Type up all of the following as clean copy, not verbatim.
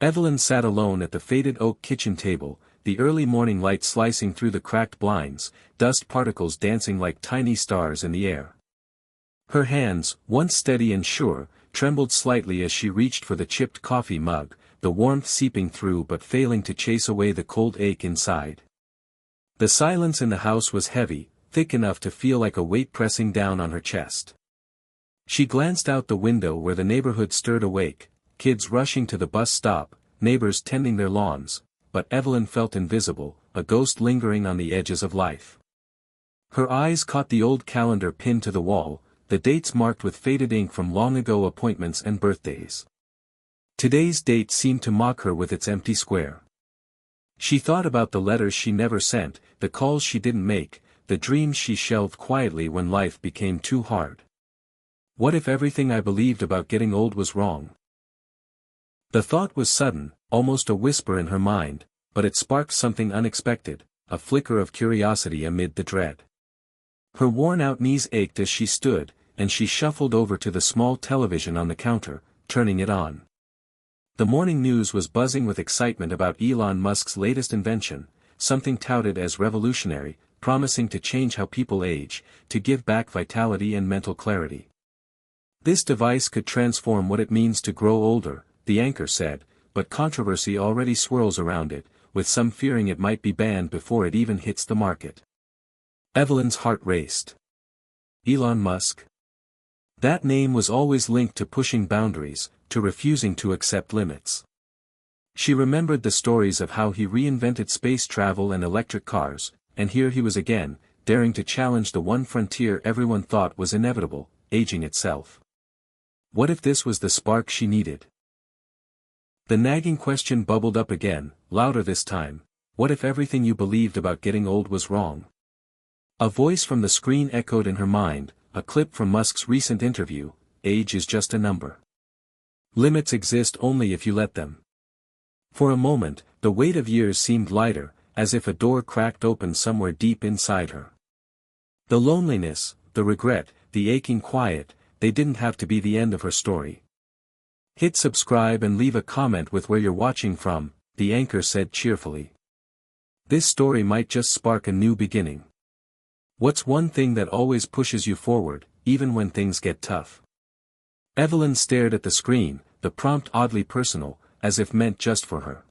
Evelyn sat alone at the faded oak kitchen table, the early morning light slicing through the cracked blinds, dust particles dancing like tiny stars in the air. Her hands, once steady and sure, trembled slightly as she reached for the chipped coffee mug, the warmth seeping through but failing to chase away the cold ache inside. The silence in the house was heavy, thick enough to feel like a weight pressing down on her chest. She glanced out the window where the neighborhood stirred awake, kids rushing to the bus stop, neighbors tending their lawns, but Evelyn felt invisible, a ghost lingering on the edges of life. Her eyes caught the old calendar pinned to the wall, the dates marked with faded ink from long ago appointments and birthdays. Today's date seemed to mock her with its empty square. She thought about the letters she never sent, the calls she didn't make, the dreams she shelved quietly when life became too hard. What if everything I believed about getting old was wrong? The thought was sudden, almost a whisper in her mind, but it sparked something unexpected, a flicker of curiosity amid the dread. Her worn-out knees ached as she stood, and she shuffled over to the small television on the counter, turning it on. The morning news was buzzing with excitement about Elon Musk's latest invention, something touted as revolutionary, promising to change how people age, to give back vitality and mental clarity. This device could transform what it means to grow older, the anchor said, but controversy already swirls around it, with some fearing it might be banned before it even hits the market. Evelyn's heart raced. Elon Musk? That name was always linked to pushing boundaries, to refusing to accept limits. She remembered the stories of how he reinvented space travel and electric cars, and here he was again, daring to challenge the one frontier everyone thought was inevitable, aging itself. What if this was the spark she needed? The nagging question bubbled up again, louder this time. What if everything you believed about getting old was wrong? A voice from the screen echoed in her mind, a clip from Musk's recent interview: age is just a number. Limits exist only if you let them. For a moment, the weight of years seemed lighter, as if a door cracked open somewhere deep inside her. The loneliness, the regret, the aching quiet, they didn't have to be the end of her story. Hit subscribe and leave a comment with where you're watching from, the anchor said cheerfully. This story might just spark a new beginning. What's one thing that always pushes you forward, even when things get tough? Evelyn stared at the screen, the prompt oddly personal, as if meant just for her.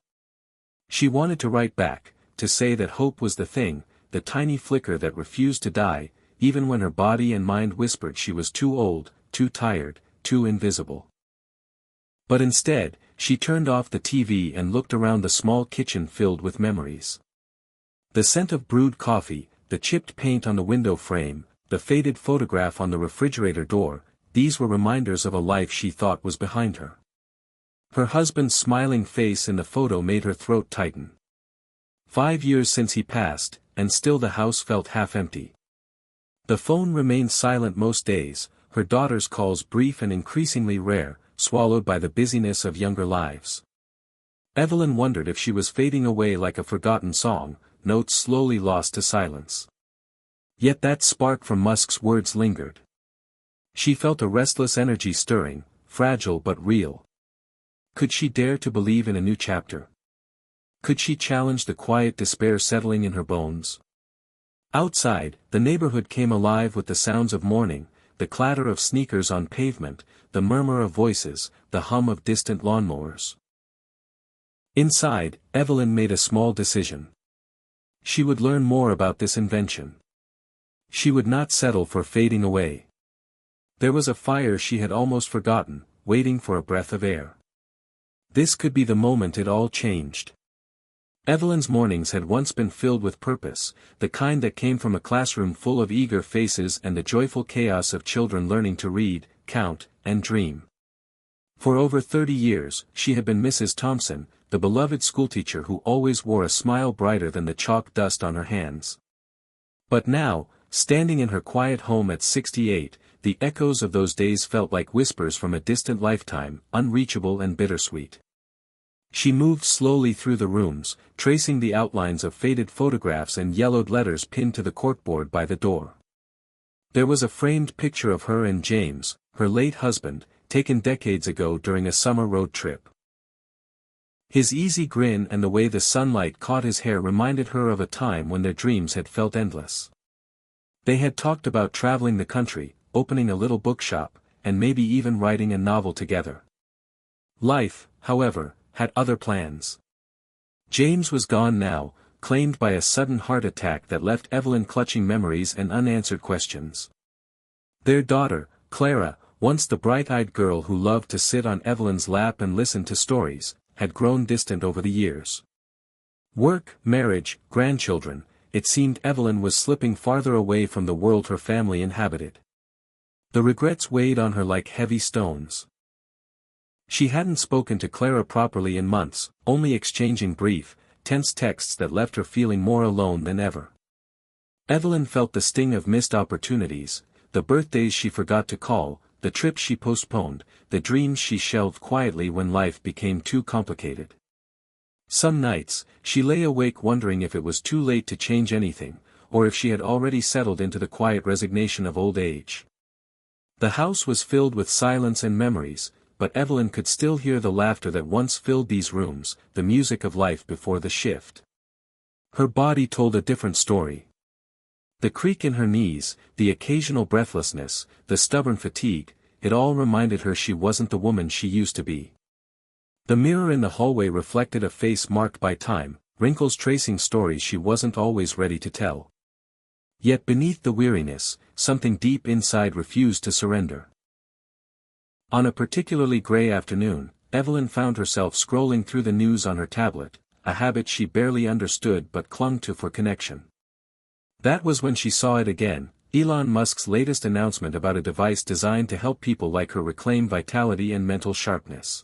She wanted to write back, to say that hope was the thing, the tiny flicker that refused to die, even when her body and mind whispered she was too old, too tired, too invisible. But instead, she turned off the TV and looked around the small kitchen filled with memories. The scent of brewed coffee, the chipped paint on the window frame, the faded photograph on the refrigerator door, these were reminders of a life she thought was behind her. Her husband's smiling face in the photo made her throat tighten. 5 years since he passed, and still the house felt half empty. The phone remained silent most days, her daughter's calls brief and increasingly rare, swallowed by the busyness of younger lives. Evelyn wondered if she was fading away like a forgotten song, notes slowly lost to silence. Yet that spark from Musk's words lingered. She felt a restless energy stirring, fragile but real. Could she dare to believe in a new chapter? Could she challenge the quiet despair settling in her bones? Outside, the neighborhood came alive with the sounds of morning, the clatter of sneakers on pavement, the murmur of voices, the hum of distant lawnmowers. Inside, Evelyn made a small decision. She would learn more about this invention. She would not settle for fading away. There was a fire she had almost forgotten, waiting for a breath of air. This could be the moment it all changed. Evelyn's mornings had once been filled with purpose, the kind that came from a classroom full of eager faces and the joyful chaos of children learning to read, count, and dream. For over 30 years, she had been Mrs. Thompson, the beloved schoolteacher who always wore a smile brighter than the chalk dust on her hands. But now, standing in her quiet home at 68, the echoes of those days felt like whispers from a distant lifetime, unreachable and bittersweet. She moved slowly through the rooms, tracing the outlines of faded photographs and yellowed letters pinned to the corkboard by the door. There was a framed picture of her and James, her late husband, taken decades ago during a summer road trip. His easy grin and the way the sunlight caught his hair reminded her of a time when their dreams had felt endless. They had talked about traveling the country, opening a little bookshop, and maybe even writing a novel together. Life, however, had other plans. James was gone now, claimed by a sudden heart attack that left Evelyn clutching memories and unanswered questions. Their daughter, Clara, once the bright-eyed girl who loved to sit on Evelyn's lap and listen to stories, had grown distant over the years. Work, marriage, grandchildren, it seemed Evelyn was slipping farther away from the world her family inhabited. The regrets weighed on her like heavy stones. She hadn't spoken to Clara properly in months, only exchanging brief, tense texts that left her feeling more alone than ever. Evelyn felt the sting of missed opportunities, the birthdays she forgot to call, the trips she postponed, the dreams she shelved quietly when life became too complicated. Some nights, she lay awake wondering if it was too late to change anything, or if she had already settled into the quiet resignation of old age. The house was filled with silence and memories, but Evelyn could still hear the laughter that once filled these rooms, the music of life before the shift. Her body told a different story. The creak in her knees, the occasional breathlessness, the stubborn fatigue, it all reminded her she wasn't the woman she used to be. The mirror in the hallway reflected a face marked by time, wrinkles tracing stories she wasn't always ready to tell. Yet beneath the weariness, something deep inside refused to surrender. On a particularly gray afternoon, Evelyn found herself scrolling through the news on her tablet, a habit she barely understood but clung to for connection. That was when she saw it again, Elon Musk's latest announcement about a device designed to help people like her reclaim vitality and mental sharpness.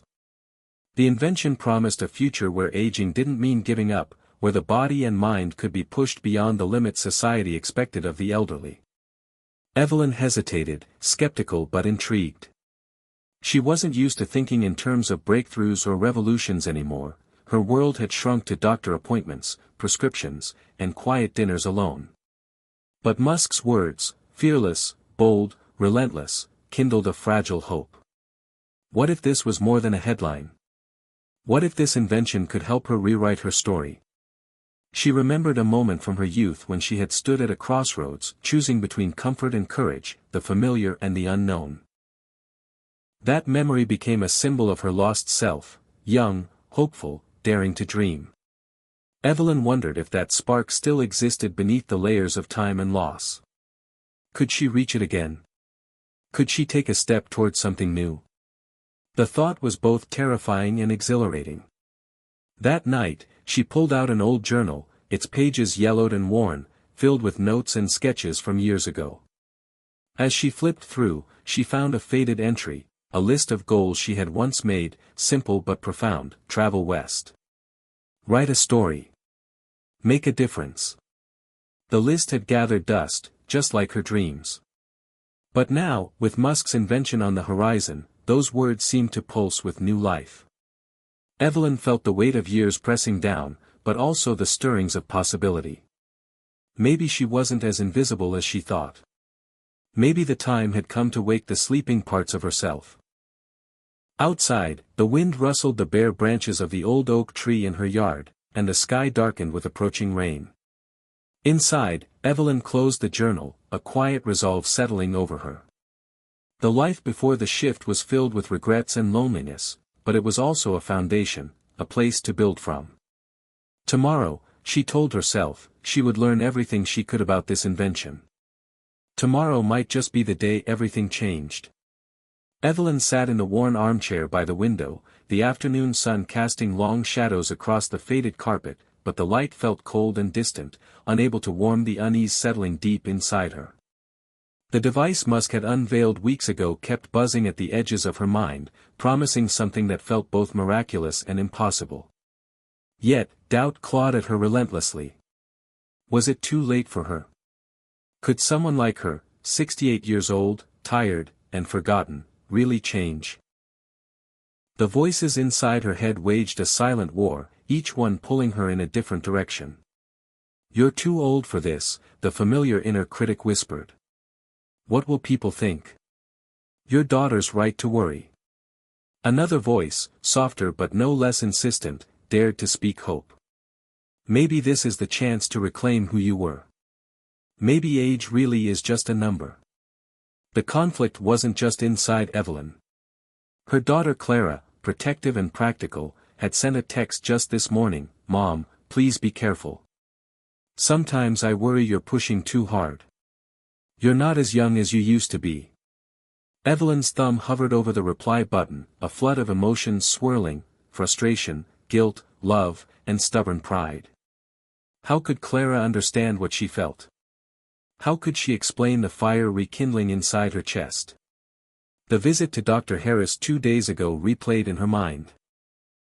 The invention promised a future where aging didn't mean giving up, where the body and mind could be pushed beyond the limits society expected of the elderly. Evelyn hesitated, skeptical but intrigued. She wasn't used to thinking in terms of breakthroughs or revolutions anymore, her world had shrunk to doctor appointments, prescriptions, and quiet dinners alone. But Musk's words, fearless, bold, relentless, kindled a fragile hope. What if this was more than a headline? What if this invention could help her rewrite her story? She remembered a moment from her youth when she had stood at a crossroads, choosing between comfort and courage, the familiar and the unknown. That memory became a symbol of her lost self, young, hopeful, daring to dream. Evelyn wondered if that spark still existed beneath the layers of time and loss. Could she reach it again? Could she take a step towards something new? The thought was both terrifying and exhilarating. That night, she pulled out an old journal, its pages yellowed and worn, filled with notes and sketches from years ago. As she flipped through, she found a faded entry, a list of goals she had once made, simple but profound: travel west. Write a story. Make a difference. The list had gathered dust, just like her dreams. But now, with Musk's invention on the horizon, those words seemed to pulse with new life. Evelyn felt the weight of years pressing down, but also the stirrings of possibility. Maybe she wasn't as invisible as she thought. Maybe the time had come to wake the sleeping parts of herself. Outside, the wind rustled the bare branches of the old oak tree in her yard, and the sky darkened with approaching rain. Inside, Evelyn closed the journal, a quiet resolve settling over her. The life before the shift was filled with regrets and loneliness, but it was also a foundation, a place to build from. Tomorrow, she told herself, she would learn everything she could about this invention. Tomorrow might just be the day everything changed. Evelyn sat in the worn armchair by the window, the afternoon sun casting long shadows across the faded carpet, but the light felt cold and distant, unable to warm the unease settling deep inside her. The device Musk had unveiled weeks ago kept buzzing at the edges of her mind, promising something that felt both miraculous and impossible. Yet, doubt clawed at her relentlessly. Was it too late for her? Could someone like her, 68 years old, tired, and forgotten, really change? The voices inside her head waged a silent war, each one pulling her in a different direction. "You're too old for this," the familiar inner critic whispered. "What will people think? Your daughter's right to worry." Another voice, softer but no less insistent, dared to speak hope. Maybe this is the chance to reclaim who you were. Maybe age really is just a number. The conflict wasn't just inside Evelyn. Her daughter Clara, protective and practical, had sent a text just this morning, "Mom, please be careful. Sometimes I worry you're pushing too hard. You're not as young as you used to be." Evelyn's thumb hovered over the reply button, a flood of emotions swirling: frustration, guilt, love, and stubborn pride. How could Clara understand what she felt? How could she explain the fire rekindling inside her chest? The visit to Dr. Harris 2 days ago replayed in her mind.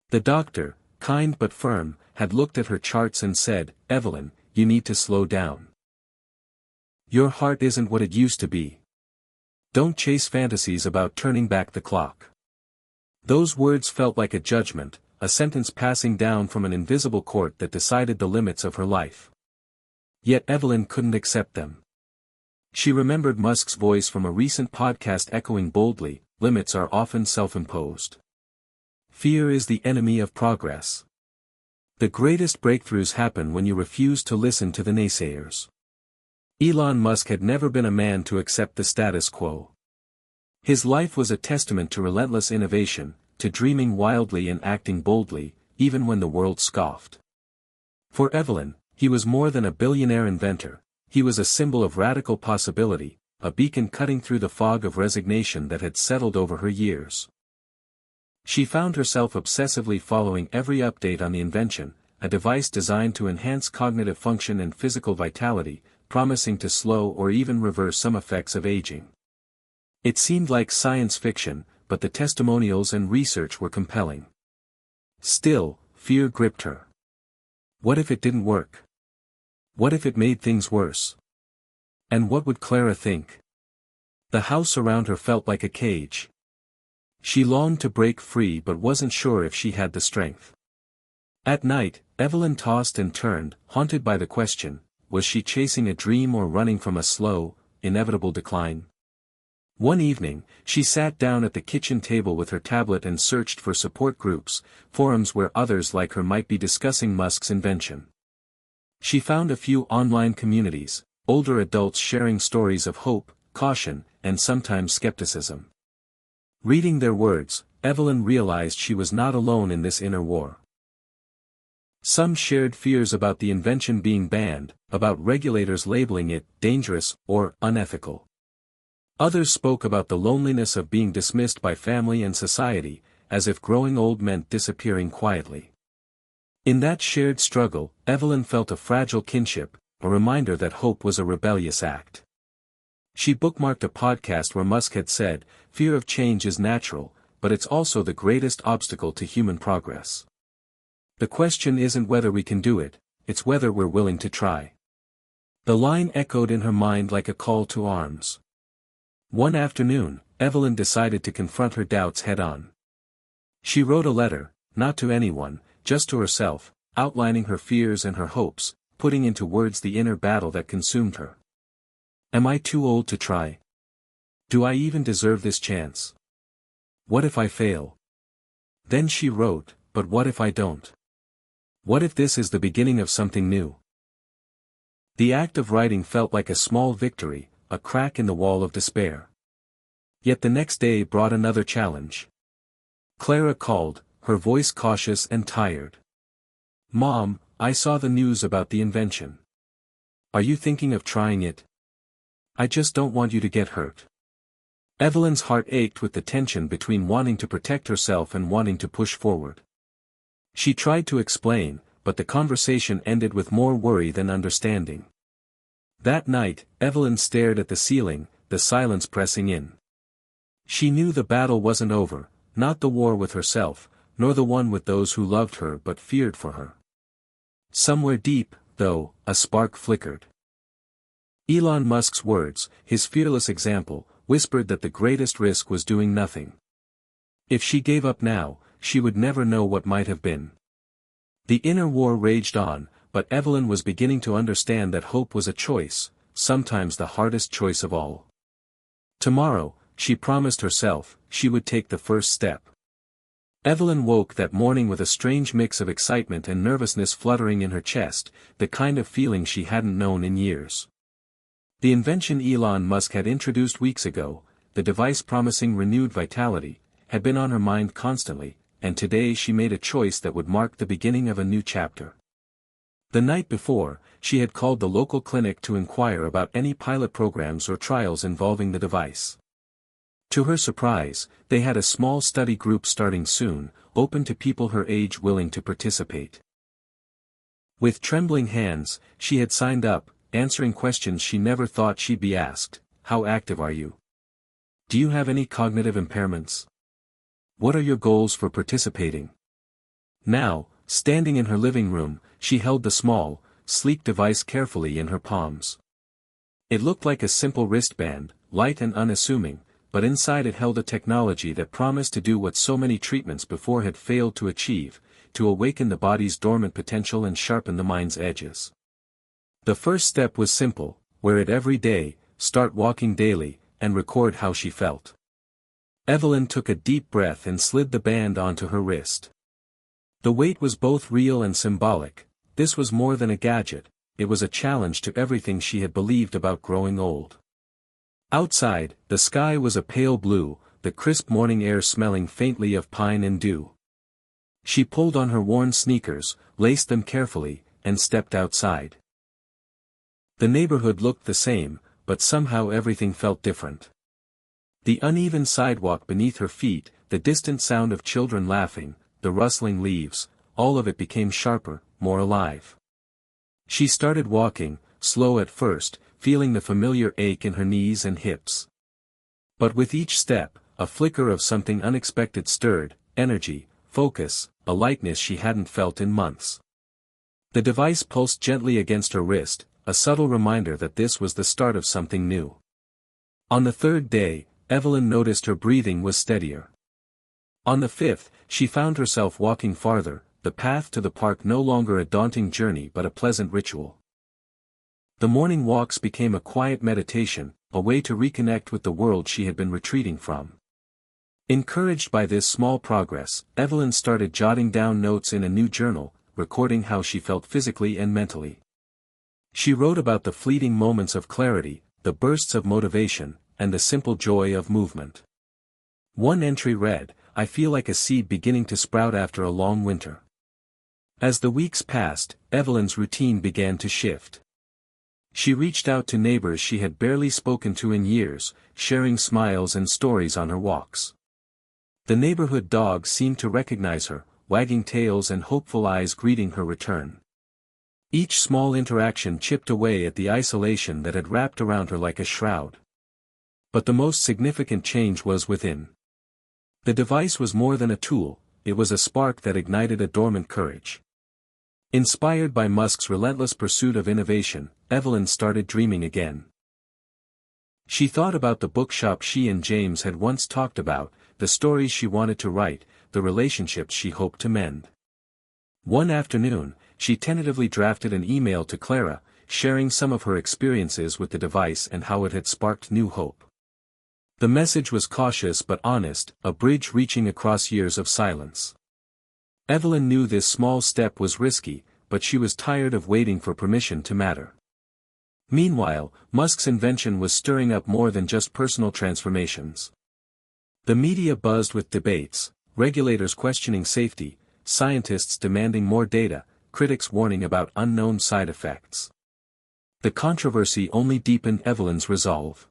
The doctor, kind but firm, had looked at her charts and said, "Evelyn, you need to slow down. Your heart isn't what it used to be. Don't chase fantasies about turning back the clock." Those words felt like a judgment, a sentence passing down from an invisible court that decided the limits of her life. Yet Evelyn couldn't accept them. She remembered Musk's voice from a recent podcast echoing boldly, "Limits are often self-imposed. Fear is the enemy of progress. The greatest breakthroughs happen when you refuse to listen to the naysayers." Elon Musk had never been a man to accept the status quo. His life was a testament to relentless innovation, to dreaming wildly and acting boldly, even when the world scoffed. For Evelyn, he was more than a billionaire inventor. He was a symbol of radical possibility, a beacon cutting through the fog of resignation that had settled over her years. She found herself obsessively following every update on the Invention, a device designed to enhance cognitive function and physical vitality, promising to slow or even reverse some effects of aging. It seemed like science fiction, but the testimonials and research were compelling. Still, fear gripped her. What if it didn't work? What if it made things worse? And what would Clara think? The house around her felt like a cage. She longed to break free but wasn't sure if she had the strength. At night, Evelyn tossed and turned, haunted by the question, was she chasing a dream or running from a slow, inevitable decline? One evening, she sat down at the kitchen table with her tablet and searched for support groups, forums where others like her might be discussing Musk's invention. She found a few online communities, older adults sharing stories of hope, caution, and sometimes skepticism. Reading their words, Evelyn realized she was not alone in this inner war. Some shared fears about the invention being banned, about regulators labeling it dangerous or unethical. Others spoke about the loneliness of being dismissed by family and society, as if growing old meant disappearing quietly. In that shared struggle, Evelyn felt a fragile kinship, a reminder that hope was a rebellious act. She bookmarked a podcast where Musk had said, "Fear of change is natural, but it's also the greatest obstacle to human progress. The question isn't whether we can do it, it's whether we're willing to try." The line echoed in her mind like a call to arms. One afternoon, Evelyn decided to confront her doubts head-on. She wrote a letter, not to anyone, just to herself, outlining her fears and her hopes, putting into words the inner battle that consumed her. Am I too old to try? Do I even deserve this chance? What if I fail? Then she wrote, but what if I don't? What if this is the beginning of something new? The act of writing felt like a small victory, a crack in the wall of despair. Yet the next day brought another challenge. Clara called, her voice cautious and tired. "Mom, I saw the news about the invention. Are you thinking of trying it? I just don't want you to get hurt." Evelyn's heart ached with the tension between wanting to protect herself and wanting to push forward. She tried to explain, but the conversation ended with more worry than understanding. That night, Evelyn stared at the ceiling, the silence pressing in. She knew the battle wasn't over, not the war with herself, nor the one with those who loved her but feared for her. Somewhere deep, though, a spark flickered. Elon Musk's words, his fearless example, whispered that the greatest risk was doing nothing. If she gave up now, she would never know what might have been. The inner war raged on, but Evelyn was beginning to understand that hope was a choice, sometimes the hardest choice of all. Tomorrow, she promised herself, she would take the first step. Evelyn woke that morning with a strange mix of excitement and nervousness fluttering in her chest, the kind of feeling she hadn't known in years. The invention Elon Musk had introduced weeks ago, the device promising renewed vitality, had been on her mind constantly, and today she made a choice that would mark the beginning of a new chapter. The night before, she had called the local clinic to inquire about any pilot programs or trials involving the device. To her surprise, they had a small study group starting soon, open to people her age willing to participate. With trembling hands, she had signed up, answering questions she never thought she'd be asked. How active are you? Do you have any cognitive impairments? What are your goals for participating? Now, standing in her living room, she held the small, sleek device carefully in her palms. It looked like a simple wristband, light and unassuming, but inside it held a technology that promised to do what so many treatments before had failed to achieve, to awaken the body's dormant potential and sharpen the mind's edges. The first step was simple: wear it every day, start walking daily, and record how she felt. Evelyn took a deep breath and slid the band onto her wrist. The weight was both real and symbolic. This was more than a gadget, it was a challenge to everything she had believed about growing old. Outside, the sky was a pale blue, the crisp morning air smelling faintly of pine and dew. She pulled on her worn sneakers, laced them carefully, and stepped outside. The neighborhood looked the same, but somehow everything felt different. The uneven sidewalk beneath her feet, the distant sound of children laughing, the rustling leaves, all of it became sharper, more alive. She started walking, slow at first, feeling the familiar ache in her knees and hips. But with each step, a flicker of something unexpected stirred: energy, focus, a lightness she hadn't felt in months. The device pulsed gently against her wrist, a subtle reminder that this was the start of something new. On the third day, Evelyn noticed her breathing was steadier. On the fifth, she found herself walking farther, the path to the park no longer a daunting journey but a pleasant ritual. The morning walks became a quiet meditation, a way to reconnect with the world she had been retreating from. Encouraged by this small progress, Evelyn started jotting down notes in a new journal, recording how she felt physically and mentally. She wrote about the fleeting moments of clarity, the bursts of motivation, and the simple joy of movement. One entry read, "I feel like a seed beginning to sprout after a long winter." As the weeks passed, Evelyn's routine began to shift. She reached out to neighbors she had barely spoken to in years, sharing smiles and stories on her walks. The neighborhood dogs seemed to recognize her, wagging tails and hopeful eyes greeting her return. Each small interaction chipped away at the isolation that had wrapped around her like a shroud. But the most significant change was within. The device was more than a tool, it was a spark that ignited a dormant courage. Inspired by Musk's relentless pursuit of innovation, Evelyn started dreaming again. She thought about the bookshop she and James had once talked about, the stories she wanted to write, the relationships she hoped to mend. One afternoon, she tentatively drafted an email to Clara, sharing some of her experiences with the device and how it had sparked new hope. The message was cautious but honest, a bridge reaching across years of silence. Evelyn knew this small step was risky, but she was tired of waiting for permission to matter. Meanwhile, Musk's invention was stirring up more than just personal transformations. The media buzzed with debates, regulators questioning safety, scientists demanding more data, critics warning about unknown side effects. The controversy only deepened Evelyn's resolve.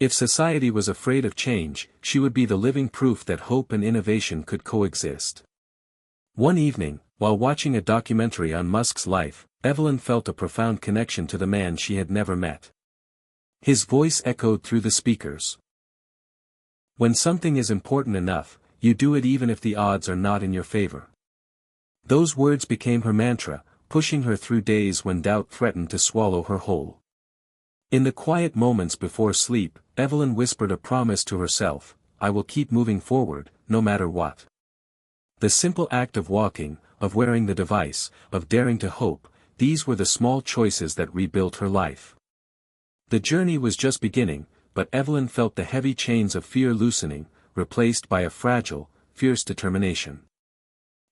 If society was afraid of change, she would be the living proof that hope and innovation could coexist. One evening, while watching a documentary on Musk's life, Evelyn felt a profound connection to the man she had never met. His voice echoed through the speakers. "When something is important enough, you do it even if the odds are not in your favor." Those words became her mantra, pushing her through days when doubt threatened to swallow her whole. In the quiet moments before sleep, Evelyn whispered a promise to herself: "I will keep moving forward, no matter what." The simple act of walking, of wearing the device, of daring to hope, these were the small choices that rebuilt her life. The journey was just beginning, but Evelyn felt the heavy chains of fear loosening, replaced by a fragile, fierce determination.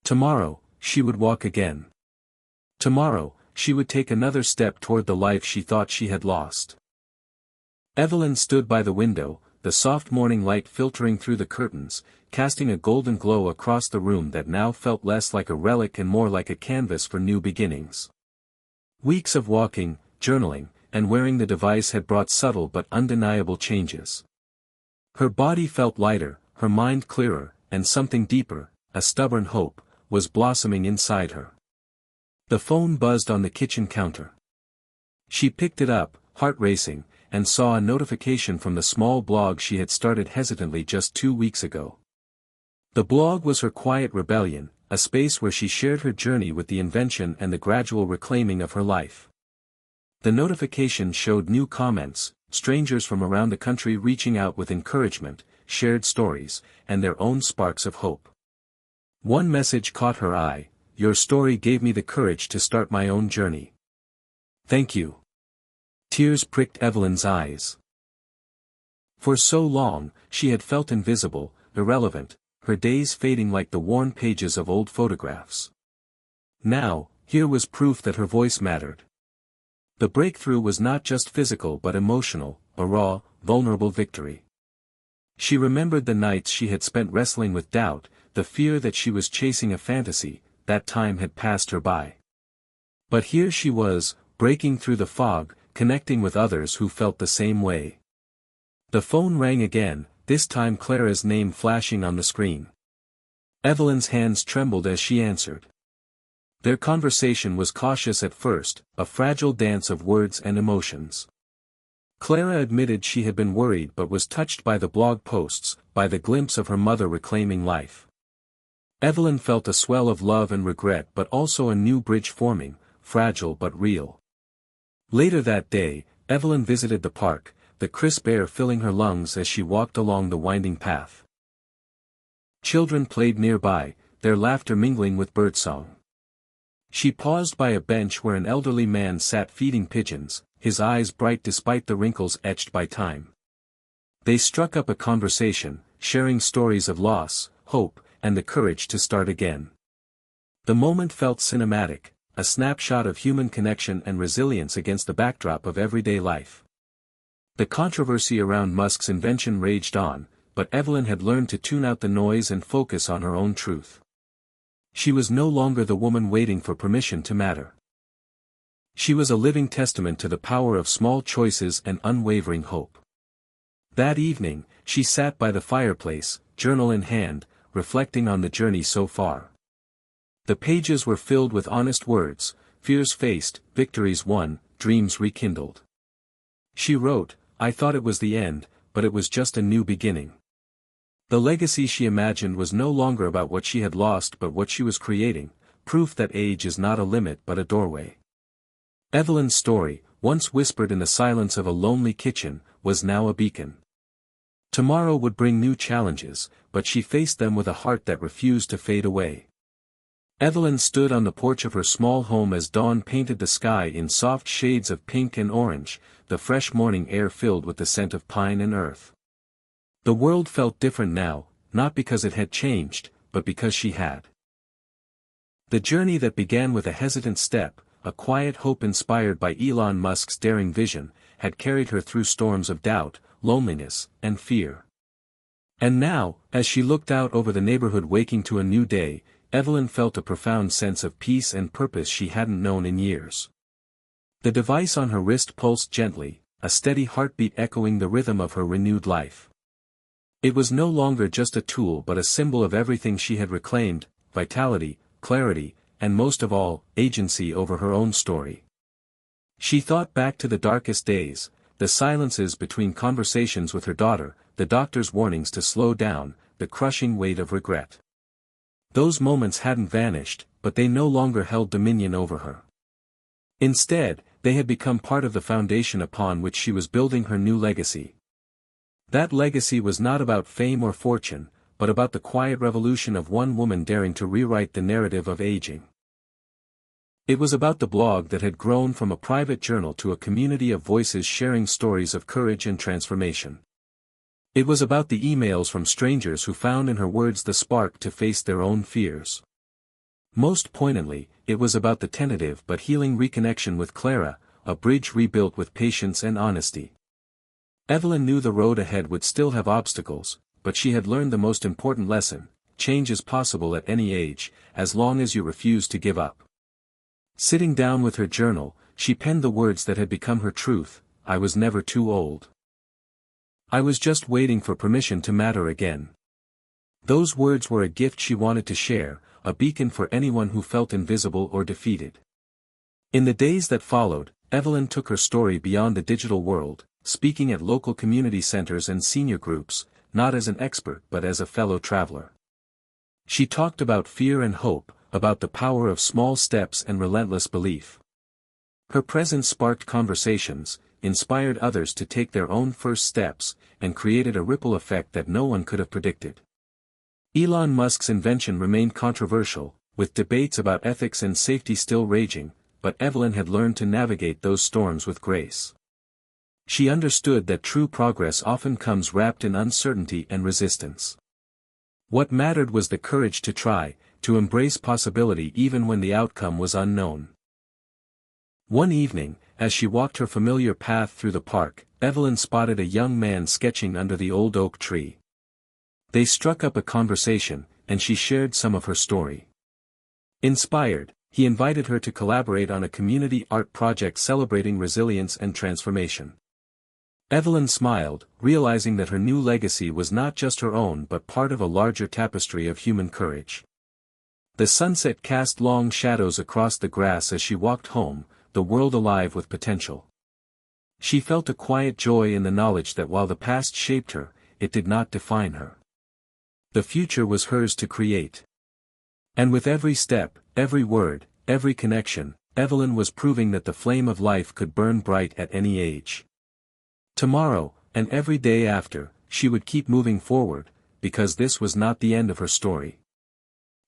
Tomorrow, she would walk again. Tomorrow, she would take another step toward the life she thought she had lost. Evelyn stood by the window, the soft morning light filtering through the curtains, casting a golden glow across the room that now felt less like a relic and more like a canvas for new beginnings. Weeks of walking, journaling, and wearing the device had brought subtle but undeniable changes. Her body felt lighter, her mind clearer, and something deeper, a stubborn hope, was blossoming inside her. The phone buzzed on the kitchen counter. She picked it up, heart racing, and saw a notification from the small blog she had started hesitantly just 2 weeks ago. The blog was her quiet rebellion, a space where she shared her journey with the invention and the gradual reclaiming of her life. The notification showed new comments, strangers from around the country reaching out with encouragement, shared stories, and their own sparks of hope. One message caught her eye: "Your story gave me the courage to start my own journey. Thank you." Tears pricked Evelyn's eyes. For so long, she had felt invisible, irrelevant, her days fading like the worn pages of old photographs. Now, here was proof that her voice mattered. The breakthrough was not just physical but emotional, a raw, vulnerable victory. She remembered the nights she had spent wrestling with doubt, the fear that she was chasing a fantasy. That time had passed her by. But here she was, breaking through the fog, connecting with others who felt the same way. The phone rang again, this time Clara's name flashing on the screen. Evelyn's hands trembled as she answered. Their conversation was cautious at first, a fragile dance of words and emotions. Clara admitted she had been worried but was touched by the blog posts, by the glimpse of her mother reclaiming life. Evelyn felt a swell of love and regret but also a new bridge forming, fragile but real. Later that day, Evelyn visited the park, the crisp air filling her lungs as she walked along the winding path. Children played nearby, their laughter mingling with birdsong. She paused by a bench where an elderly man sat feeding pigeons, his eyes bright despite the wrinkles etched by time. They struck up a conversation, sharing stories of loss, hope, and the courage to start again. The moment felt cinematic, a snapshot of human connection and resilience against the backdrop of everyday life. The controversy around Musk's invention raged on, but Evelyn had learned to tune out the noise and focus on her own truth. She was no longer the woman waiting for permission to matter. She was a living testament to the power of small choices and unwavering hope. That evening, she sat by the fireplace, journal in hand, reflecting on the journey so far. The pages were filled with honest words, fears faced, victories won, dreams rekindled. She wrote, "I thought it was the end, but it was just a new beginning." The legacy she imagined was no longer about what she had lost but what she was creating, proof that age is not a limit but a doorway. Evelyn's story, once whispered in the silence of a lonely kitchen, was now a beacon. Tomorrow would bring new challenges, but she faced them with a heart that refused to fade away. Evelyn stood on the porch of her small home as dawn painted the sky in soft shades of pink and orange, the fresh morning air filled with the scent of pine and earth. The world felt different now, not because it had changed, but because she had. The journey that began with a hesitant step, a quiet hope inspired by Elon Musk's daring vision, had carried her through storms of doubt, loneliness, and fear. And now, as she looked out over the neighborhood waking to a new day, Evelyn felt a profound sense of peace and purpose she hadn't known in years. The device on her wrist pulsed gently, a steady heartbeat echoing the rhythm of her renewed life. It was no longer just a tool but a symbol of everything she had reclaimed: vitality, clarity, and most of all, agency over her own story. She thought back to the darkest days, the silences between conversations with her daughter, the doctor's warnings to slow down, the crushing weight of regret. Those moments hadn't vanished, but they no longer held dominion over her. Instead, they had become part of the foundation upon which she was building her new legacy. That legacy was not about fame or fortune, but about the quiet revolution of one woman daring to rewrite the narrative of aging. It was about the blog that had grown from a private journal to a community of voices sharing stories of courage and transformation. It was about the emails from strangers who found in her words the spark to face their own fears. Most poignantly, it was about the tentative but healing reconnection with Clara, a bridge rebuilt with patience and honesty. Evelyn knew the road ahead would still have obstacles, but she had learned the most important lesson: change is possible at any age, as long as you refuse to give up. Sitting down with her journal, she penned the words that had become her truth: I was never too old. I was just waiting for permission to matter again. Those words were a gift she wanted to share, a beacon for anyone who felt invisible or defeated. In the days that followed, Evelyn took her story beyond the digital world, speaking at local community centers and senior groups, not as an expert but as a fellow traveler. She talked about fear and hope, about the power of small steps and relentless belief. Her presence sparked conversations, inspired others to take their own first steps, and created a ripple effect that no one could have predicted. Elon Musk's invention remained controversial, with debates about ethics and safety still raging, but Evelyn had learned to navigate those storms with grace. She understood that true progress often comes wrapped in uncertainty and resistance. What mattered was the courage to try, to embrace possibility even when the outcome was unknown. One evening, as she walked her familiar path through the park, Evelyn spotted a young man sketching under the old oak tree. They struck up a conversation, and she shared some of her story. Inspired, he invited her to collaborate on a community art project celebrating resilience and transformation. Evelyn smiled, realizing that her new legacy was not just her own but part of a larger tapestry of human courage. The sunset cast long shadows across the grass as she walked home, the world alive with potential. She felt a quiet joy in the knowledge that while the past shaped her, it did not define her. The future was hers to create. And with every step, every word, every connection, Evelyn was proving that the flame of life could burn bright at any age. Tomorrow, and every day after, she would keep moving forward, because this was not the end of her story.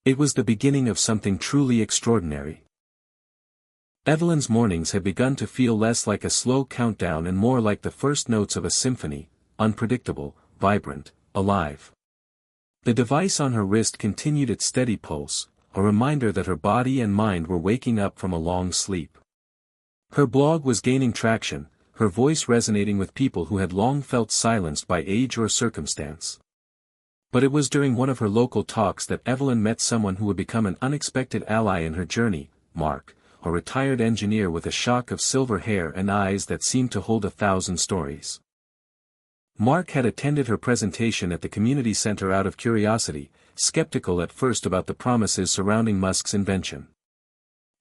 It was the beginning of something truly extraordinary. Evelyn's mornings had begun to feel less like a slow countdown and more like the first notes of a symphony, unpredictable, vibrant, alive. The device on her wrist continued its steady pulse, a reminder that her body and mind were waking up from a long sleep. Her blog was gaining traction, her voice resonating with people who had long felt silenced by age or circumstance. But it was during one of her local talks that Evelyn met someone who would become an unexpected ally in her journey: Mark, a retired engineer with a shock of silver hair and eyes that seemed to hold 1,000 stories. Mark had attended her presentation at the community center out of curiosity, skeptical at first about the promises surrounding Musk's invention.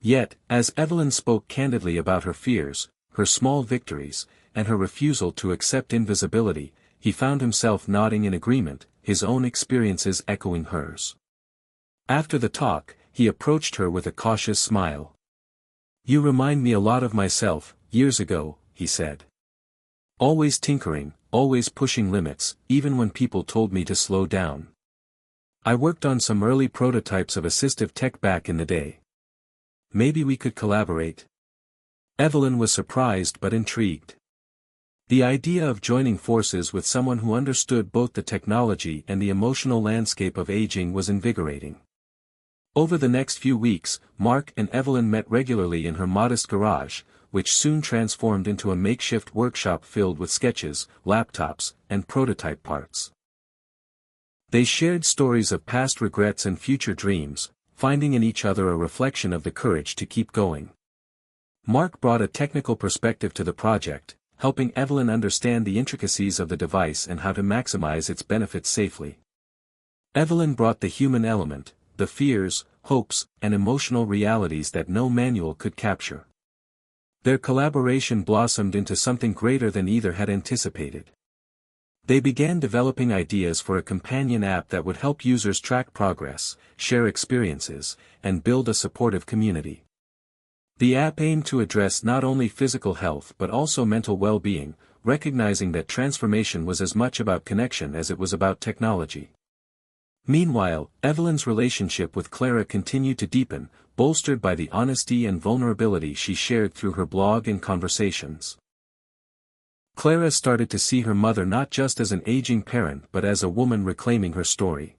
Yet, as Evelyn spoke candidly about her fears, her small victories, and her refusal to accept invisibility, he found himself nodding in agreement, his own experiences echoing hers. After the talk, he approached her with a cautious smile. "You remind me a lot of myself, years ago," he said. "Always tinkering, always pushing limits, even when people told me to slow down. I worked on some early prototypes of assistive tech back in the day. Maybe we could collaborate." Evelyn was surprised but intrigued. The idea of joining forces with someone who understood both the technology and the emotional landscape of aging was invigorating. Over the next few weeks, Mark and Evelyn met regularly in her modest garage, which soon transformed into a makeshift workshop filled with sketches, laptops, and prototype parts. They shared stories of past regrets and future dreams, finding in each other a reflection of the courage to keep going. Mark brought a technical perspective to the project, helping Evelyn understand the intricacies of the device and how to maximize its benefits safely. Evelyn brought the human element, the fears, hopes, and emotional realities that no manual could capture. Their collaboration blossomed into something greater than either had anticipated. They began developing ideas for a companion app that would help users track progress, share experiences, and build a supportive community. The app aimed to address not only physical health but also mental well-being, recognizing that transformation was as much about connection as it was about technology. Meanwhile, Evelyn's relationship with Clara continued to deepen, bolstered by the honesty and vulnerability she shared through her blog and conversations. Clara started to see her mother not just as an aging parent but as a woman reclaiming her story.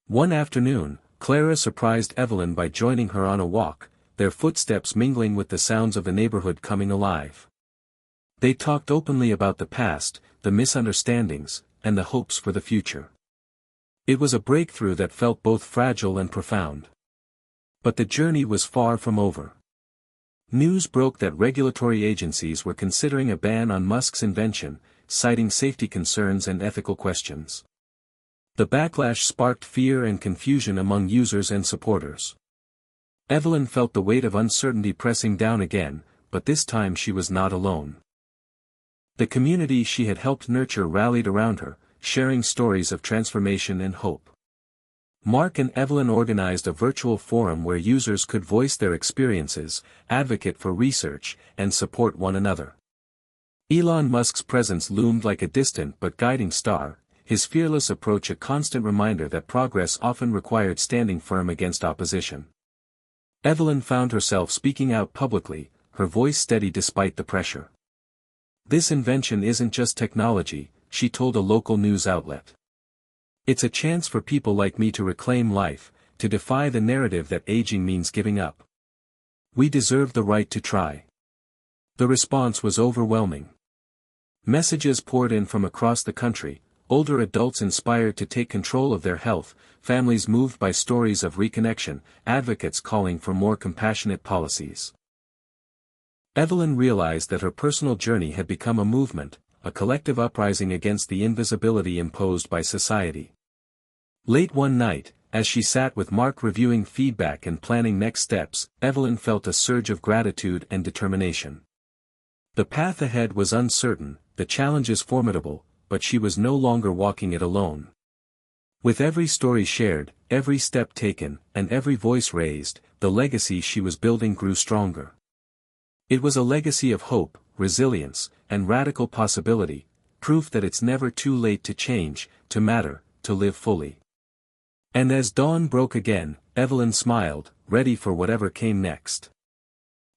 One afternoon, Clara surprised Evelyn by joining her on a walk, their footsteps mingling with the sounds of the neighborhood coming alive. They talked openly about the past, the misunderstandings, and the hopes for the future. It was a breakthrough that felt both fragile and profound. But the journey was far from over. News broke that regulatory agencies were considering a ban on Musk's invention, citing safety concerns and ethical questions. The backlash sparked fear and confusion among users and supporters. Evelyn felt the weight of uncertainty pressing down again, but this time she was not alone. The community she had helped nurture rallied around her, sharing stories of transformation and hope. Mark and Evelyn organized a virtual forum where users could voice their experiences, advocate for research, and support one another. Elon Musk's presence loomed like a distant but guiding star, his fearless approach a constant reminder that progress often required standing firm against opposition. Evelyn found herself speaking out publicly, her voice steady despite the pressure. "This invention isn't just technology," she told a local news outlet. "It's a chance for people like me to reclaim life, to defy the narrative that aging means giving up. We deserve the right to try." The response was overwhelming. Messages poured in from across the country, older adults inspired to take control of their health, families moved by stories of reconnection, advocates calling for more compassionate policies. Evelyn realized that her personal journey had become a movement, a collective uprising against the invisibility imposed by society. Late one night, as she sat with Mark reviewing feedback and planning next steps, Evelyn felt a surge of gratitude and determination. The path ahead was uncertain, the challenges formidable, but she was no longer walking it alone. With every story shared, every step taken, and every voice raised, the legacy she was building grew stronger. It was a legacy of hope, resilience, and radical possibility, proof that it's never too late to change, to matter, to live fully. And as dawn broke again, Evelyn smiled, ready for whatever came next.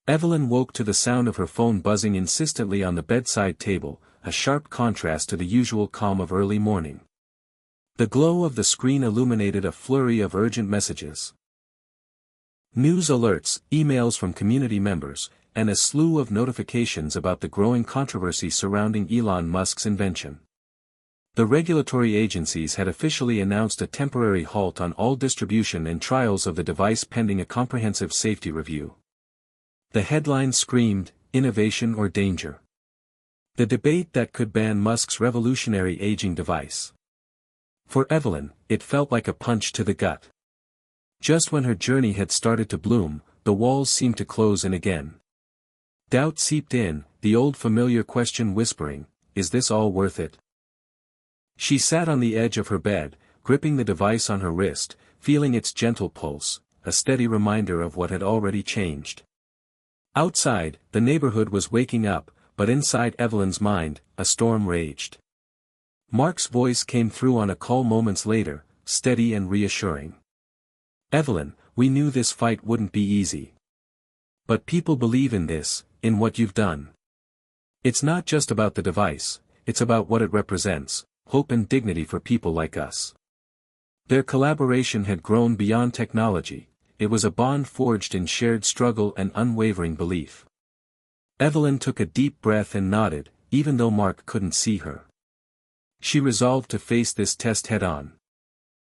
Evelyn woke to the sound of her phone buzzing insistently on the bedside table, a sharp contrast to the usual calm of early morning. The glow of the screen illuminated a flurry of urgent messages. News alerts, emails from community members, and a slew of notifications about the growing controversy surrounding Elon Musk's invention. The regulatory agencies had officially announced a temporary halt on all distribution and trials of the device pending a comprehensive safety review. The headline screamed, "Innovation or Danger?" The debate that could ban Musk's revolutionary aging device. For Evelyn, it felt like a punch to the gut. Just when her journey had started to bloom, the walls seemed to close in again. Doubt seeped in, the old familiar question whispering, "Is this all worth it?" She sat on the edge of her bed, gripping the device on her wrist, feeling its gentle pulse, a steady reminder of what had already changed. Outside, the neighborhood was waking up, but inside Evelyn's mind, a storm raged. Mark's voice came through on a call moments later, steady and reassuring. "Evelyn, we knew this fight wouldn't be easy. But people believe in this, in what you've done. It's not just about the device, it's about what it represents, hope and dignity for people like us." Their collaboration had grown beyond technology, it was a bond forged in shared struggle and unwavering belief. Evelyn took a deep breath and nodded, even though Mark couldn't see her. She resolved to face this test head-on.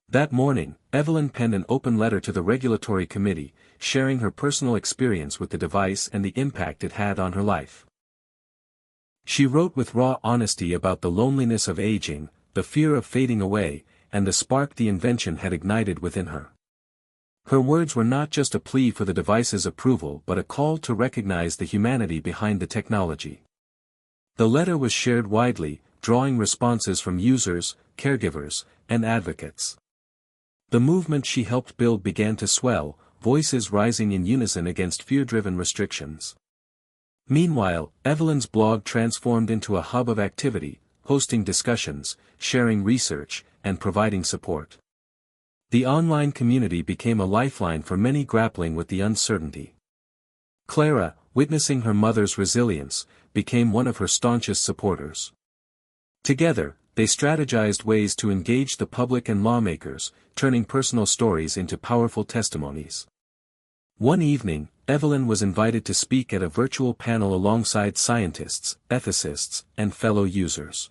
That morning, Evelyn penned an open letter to the regulatory committee, sharing her personal experience with the device and the impact it had on her life. She wrote with raw honesty about the loneliness of aging, the fear of fading away, and the spark the invention had ignited within her. Her words were not just a plea for the device's approval but a call to recognize the humanity behind the technology. The letter was shared widely, drawing responses from users, caregivers, and advocates. The movement she helped build began to swell, voices rising in unison against fear-driven restrictions. Meanwhile, Evelyn's blog transformed into a hub of activity, hosting discussions, sharing research, and providing support. The online community became a lifeline for many grappling with the uncertainty. Clara, witnessing her mother's resilience, became one of her staunchest supporters. Together, they strategized ways to engage the public and lawmakers, turning personal stories into powerful testimonies. One evening, Evelyn was invited to speak at a virtual panel alongside scientists, ethicists, and fellow users.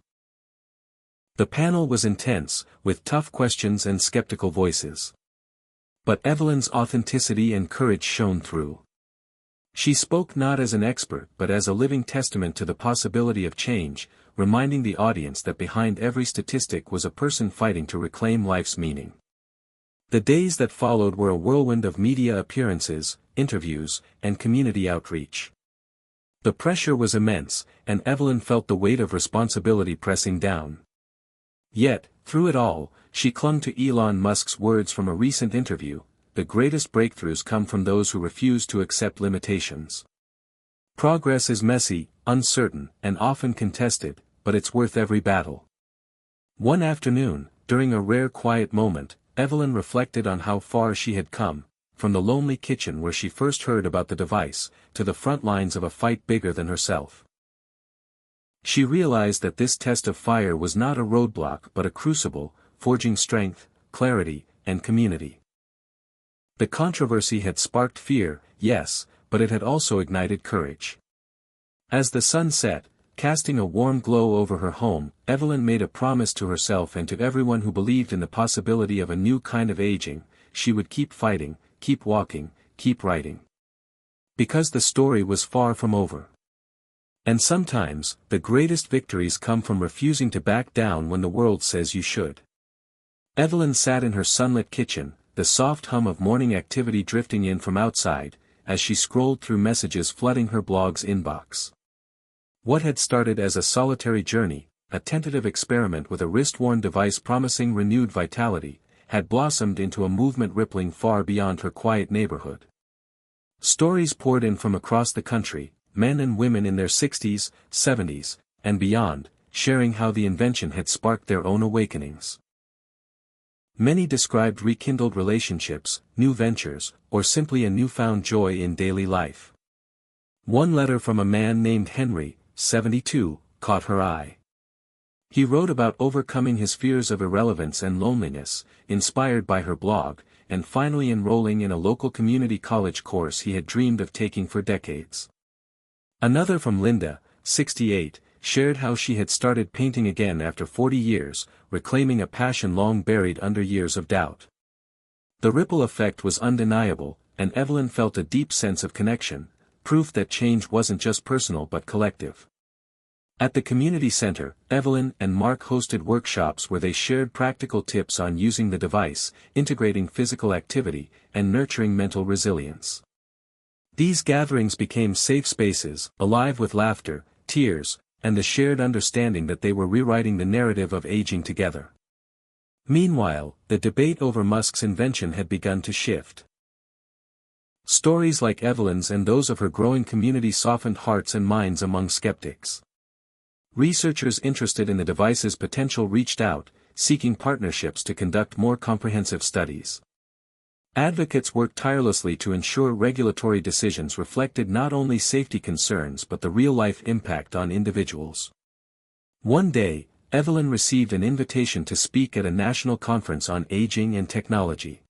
The panel was intense, with tough questions and skeptical voices. But Evelyn's authenticity and courage shone through. She spoke not as an expert but as a living testament to the possibility of change, reminding the audience that behind every statistic was a person fighting to reclaim life's meaning. The days that followed were a whirlwind of media appearances, interviews, and community outreach. The pressure was immense, and Evelyn felt the weight of responsibility pressing down. Yet, through it all, she clung to Elon Musk's words from a recent interview: "The greatest breakthroughs come from those who refuse to accept limitations. Progress is messy, uncertain, and often contested, but it's worth every battle." One afternoon, during a rare quiet moment, Evelyn reflected on how far she had come, from the lonely kitchen where she first heard about the device, to the front lines of a fight bigger than herself. She realized that this test of fire was not a roadblock but a crucible, forging strength, clarity, and community. The controversy had sparked fear, yes, but it had also ignited courage. As the sun set, casting a warm glow over her home, Evelyn made a promise to herself and to everyone who believed in the possibility of a new kind of aging: she would keep fighting, keep walking, keep writing. Because the story was far from over. And sometimes, the greatest victories come from refusing to back down when the world says you should. Evelyn sat in her sunlit kitchen, the soft hum of morning activity drifting in from outside, as she scrolled through messages flooding her blog's inbox. What had started as a solitary journey, a tentative experiment with a wrist-worn device promising renewed vitality, had blossomed into a movement rippling far beyond her quiet neighborhood. Stories poured in from across the country, men and women in their 60s, 70s, and beyond, sharing how the invention had sparked their own awakenings. Many described rekindled relationships, new ventures, or simply a newfound joy in daily life. One letter from a man named Henry, 72, caught her eye. He wrote about overcoming his fears of irrelevance and loneliness, inspired by her blog, and finally enrolling in a local community college course he had dreamed of taking for decades. Another from Linda, 68, shared how she had started painting again after 40 years, reclaiming a passion long buried under years of doubt. The ripple effect was undeniable, and Evelyn felt a deep sense of connection, proof that change wasn't just personal but collective. At the community center, Evelyn and Mark hosted workshops where they shared practical tips on using the device, integrating physical activity, and nurturing mental resilience. These gatherings became safe spaces, alive with laughter, tears, and the shared understanding that they were rewriting the narrative of aging together. Meanwhile, the debate over Musk's invention had begun to shift. Stories like Evelyn's and those of her growing community softened hearts and minds among skeptics. Researchers interested in the device's potential reached out, seeking partnerships to conduct more comprehensive studies. Advocates worked tirelessly to ensure regulatory decisions reflected not only safety concerns but the real-life impact on individuals. One day, Evelyn received an invitation to speak at a national conference on aging and technology.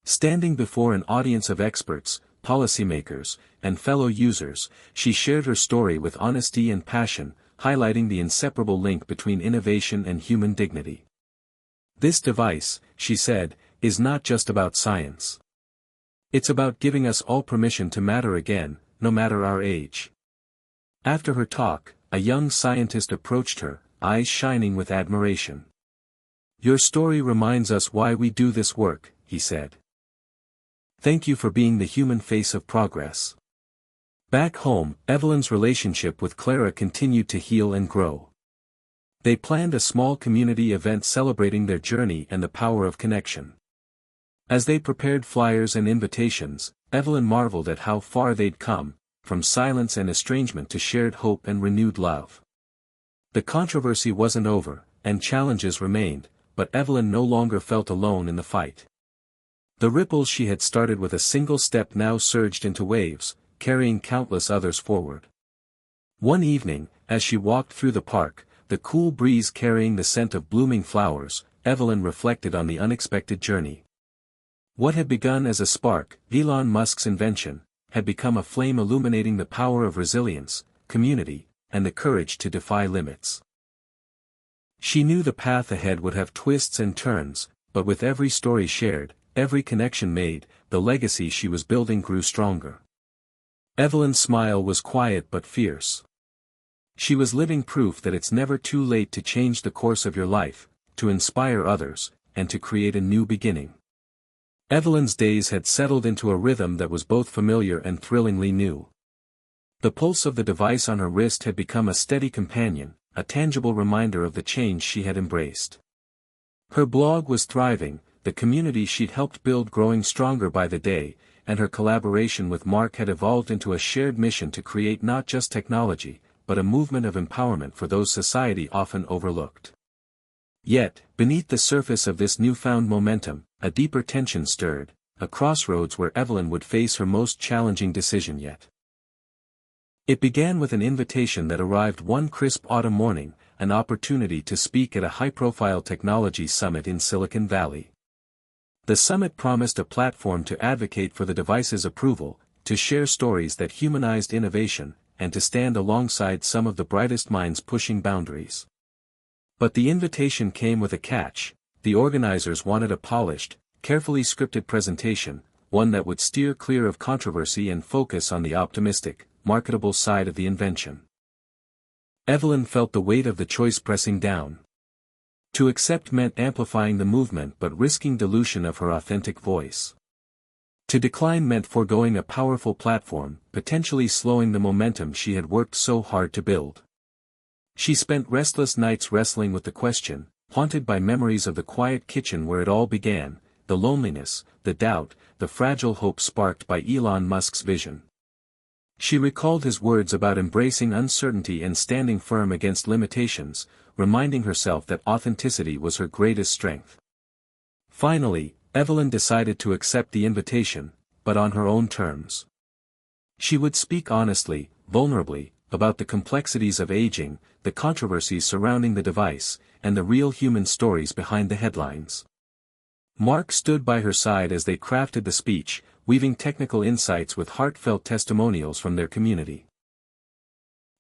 Standing before an audience of experts, policymakers, and fellow users, she shared her story with honesty and passion, highlighting the inseparable link between innovation and human dignity. "This device," she said, "is not just about science. It's about giving us all permission to matter again, no matter our age." After her talk, a young scientist approached her, eyes shining with admiration. "Your story reminds us why we do this work," he said. "Thank you for being the human face of progress." Back home, Evelyn's relationship with Clara continued to heal and grow. They planned a small community event celebrating their journey and the power of connection. As they prepared flyers and invitations, Evelyn marveled at how far they'd come, from silence and estrangement to shared hope and renewed love. The controversy wasn't over, and challenges remained, but Evelyn no longer felt alone in the fight. The ripples she had started with a single step now surged into waves, carrying countless others forward. One evening, as she walked through the park, the cool breeze carrying the scent of blooming flowers, Evelyn reflected on the unexpected journey. What had begun as a spark, Elon Musk's invention, had become a flame illuminating the power of resilience, community, and the courage to defy limits. She knew the path ahead would have twists and turns, but with every story shared, every connection made, the legacy she was building grew stronger. Evelyn's smile was quiet but fierce. She was living proof that it's never too late to change the course of your life, to inspire others, and to create a new beginning. Evelyn's days had settled into a rhythm that was both familiar and thrillingly new. The pulse of the device on her wrist had become a steady companion, a tangible reminder of the change she had embraced. Her blog was thriving, the community she'd helped build growing stronger by the day, and her collaboration with Mark had evolved into a shared mission to create not just technology, but a movement of empowerment for those society often overlooked. Yet, beneath the surface of this newfound momentum, a deeper tension stirred, a crossroads where Evelyn would face her most challenging decision yet. It began with an invitation that arrived one crisp autumn morning, an opportunity to speak at a high-profile technology summit in Silicon Valley. The summit promised a platform to advocate for the device's approval, to share stories that humanized innovation, and to stand alongside some of the brightest minds pushing boundaries. But the invitation came with a catch. The organizers wanted a polished, carefully scripted presentation, one that would steer clear of controversy and focus on the optimistic, marketable side of the invention. Evelyn felt the weight of the choice pressing down. To accept meant amplifying the movement but risking dilution of her authentic voice. To decline meant foregoing a powerful platform, potentially slowing the momentum she had worked so hard to build. She spent restless nights wrestling with the question, haunted by memories of the quiet kitchen where it all began, the loneliness, the doubt, the fragile hope sparked by Elon Musk's vision. She recalled his words about embracing uncertainty and standing firm against limitations, reminding herself that authenticity was her greatest strength. Finally, Evelyn decided to accept the invitation, but on her own terms. She would speak honestly, vulnerably, about the complexities of aging, the controversies surrounding the device, and the real human stories behind the headlines. Mark stood by her side as they crafted the speech, weaving technical insights with heartfelt testimonials from their community.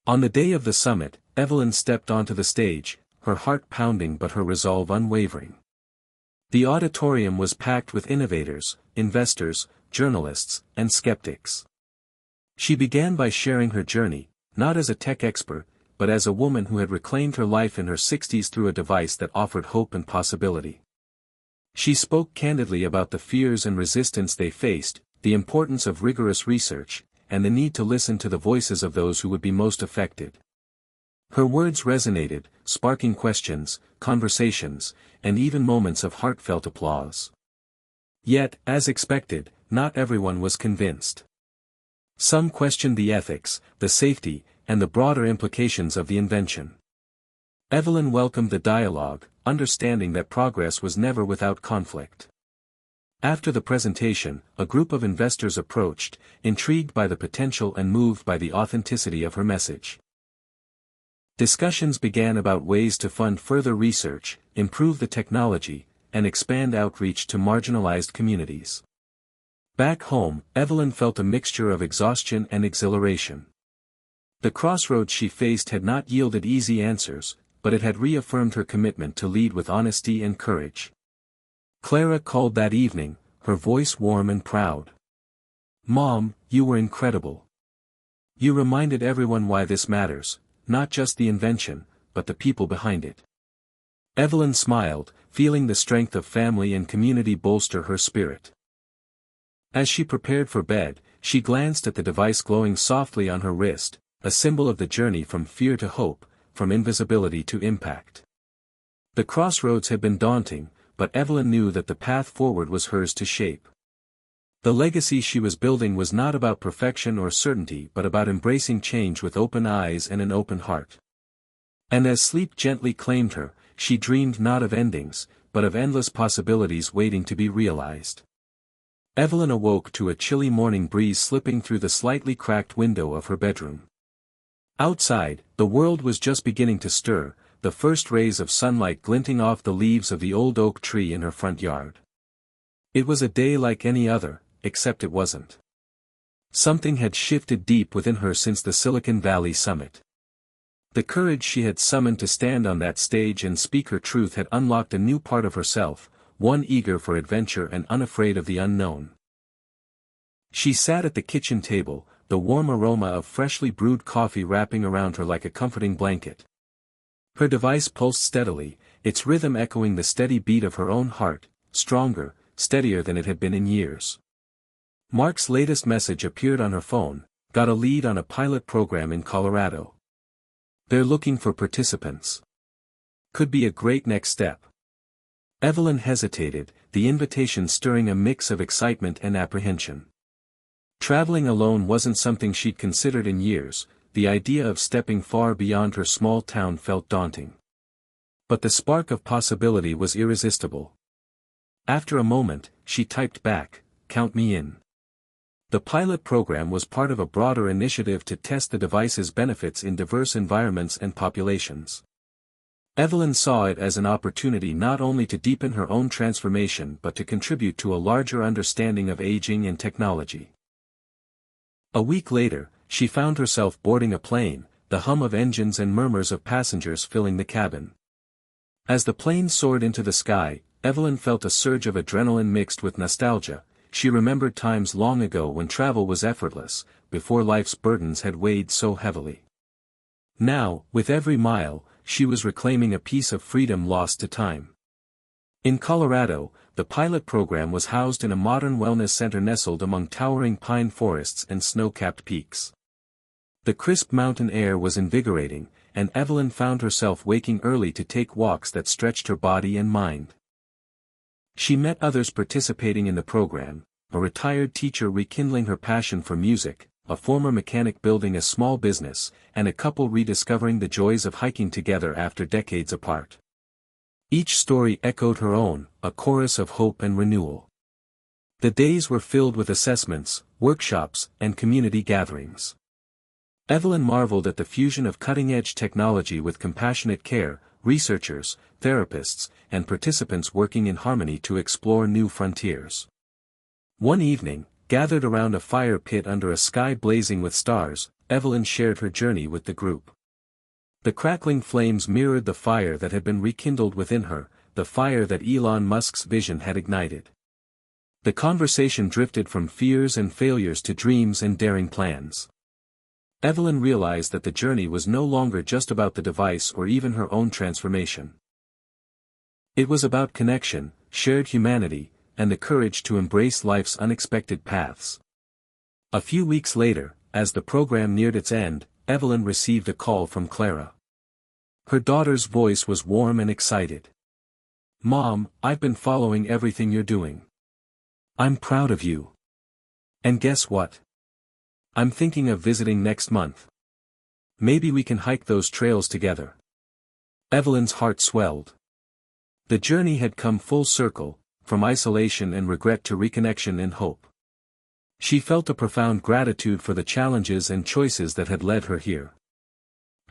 On the day of the summit, Evelyn stepped onto the stage, her heart pounding but her resolve unwavering. The auditorium was packed with innovators, investors, journalists, and skeptics. She began by sharing her journey, not as a tech expert, but as a woman who had reclaimed her life in her 60s through a device that offered hope and possibility. She spoke candidly about the fears and resistance they faced, the importance of rigorous research, and the need to listen to the voices of those who would be most affected. Her words resonated, sparking questions, conversations, and even moments of heartfelt applause. Yet, as expected, not everyone was convinced. Some questioned the ethics, the safety, and the broader implications of the invention. Evelyn welcomed the dialogue, understanding that progress was never without conflict. After the presentation, a group of investors approached, intrigued by the potential and moved by the authenticity of her message. Discussions began about ways to fund further research, improve the technology, and expand outreach to marginalized communities. Back home, Evelyn felt a mixture of exhaustion and exhilaration. The crossroads she faced had not yielded easy answers, but it had reaffirmed her commitment to lead with honesty and courage. Clara called that evening, her voice warm and proud. "Mom, you were incredible. You reminded everyone why this matters, not just the invention, but the people behind it." Evelyn smiled, feeling the strength of family and community bolster her spirit. As she prepared for bed, she glanced at the device glowing softly on her wrist, a symbol of the journey from fear to hope, from invisibility to impact. The crossroads had been daunting, but Evelyn knew that the path forward was hers to shape. The legacy she was building was not about perfection or certainty but about embracing change with open eyes and an open heart. And as sleep gently claimed her, she dreamed not of endings, but of endless possibilities waiting to be realized. Evelyn awoke to a chilly morning breeze slipping through the slightly cracked window of her bedroom. Outside, the world was just beginning to stir, the first rays of sunlight glinting off the leaves of the old oak tree in her front yard. It was a day like any other, except it wasn't. Something had shifted deep within her since the Silicon Valley summit. The courage she had summoned to stand on that stage and speak her truth had unlocked a new part of herself, one eager for adventure and unafraid of the unknown. She sat at the kitchen table, the warm aroma of freshly brewed coffee wrapping around her like a comforting blanket. Her device pulsed steadily, its rhythm echoing the steady beat of her own heart, stronger, steadier than it had been in years. Mark's latest message appeared on her phone: got a lead on a pilot program in Colorado. They're looking for participants. Could be a great next step. Evelyn hesitated, the invitation stirring a mix of excitement and apprehension. Traveling alone wasn't something she'd considered in years, the idea of stepping far beyond her small town felt daunting. But the spark of possibility was irresistible. After a moment, she typed back, "Count me in." The pilot program was part of a broader initiative to test the device's benefits in diverse environments and populations. Evelyn saw it as an opportunity not only to deepen her own transformation but to contribute to a larger understanding of aging and technology. A week later, she found herself boarding a plane, the hum of engines and murmurs of passengers filling the cabin. As the plane soared into the sky, Evelyn felt a surge of adrenaline mixed with nostalgia. She remembered times long ago when travel was effortless, before life's burdens had weighed so heavily. Now, with every mile, she was reclaiming a piece of freedom lost to time. In Colorado, the pilot program was housed in a modern wellness center nestled among towering pine forests and snow-capped peaks. The crisp mountain air was invigorating, and Evelyn found herself waking early to take walks that stretched her body and mind. She met others participating in the program, a retired teacher rekindling her passion for music, a former mechanic building a small business, and a couple rediscovering the joys of hiking together after decades apart. Each story echoed her own, a chorus of hope and renewal. The days were filled with assessments, workshops, and community gatherings. Evelyn marveled at the fusion of cutting-edge technology with compassionate care, researchers, therapists, and participants working in harmony to explore new frontiers. One evening, gathered around a fire pit under a sky blazing with stars, Evelyn shared her journey with the group. The crackling flames mirrored the fire that had been rekindled within her, the fire that Elon Musk's vision had ignited. The conversation drifted from fears and failures to dreams and daring plans. Evelyn realized that the journey was no longer just about the device or even her own transformation. It was about connection, shared humanity, and the courage to embrace life's unexpected paths. A few weeks later, as the program neared its end, Evelyn received a call from Clara. Her daughter's voice was warm and excited. "Mom, I've been following everything you're doing. I'm proud of you. And guess what? I'm thinking of visiting next month. Maybe we can hike those trails together." Evelyn's heart swelled. The journey had come full circle, from isolation and regret to reconnection and hope. She felt a profound gratitude for the challenges and choices that had led her here.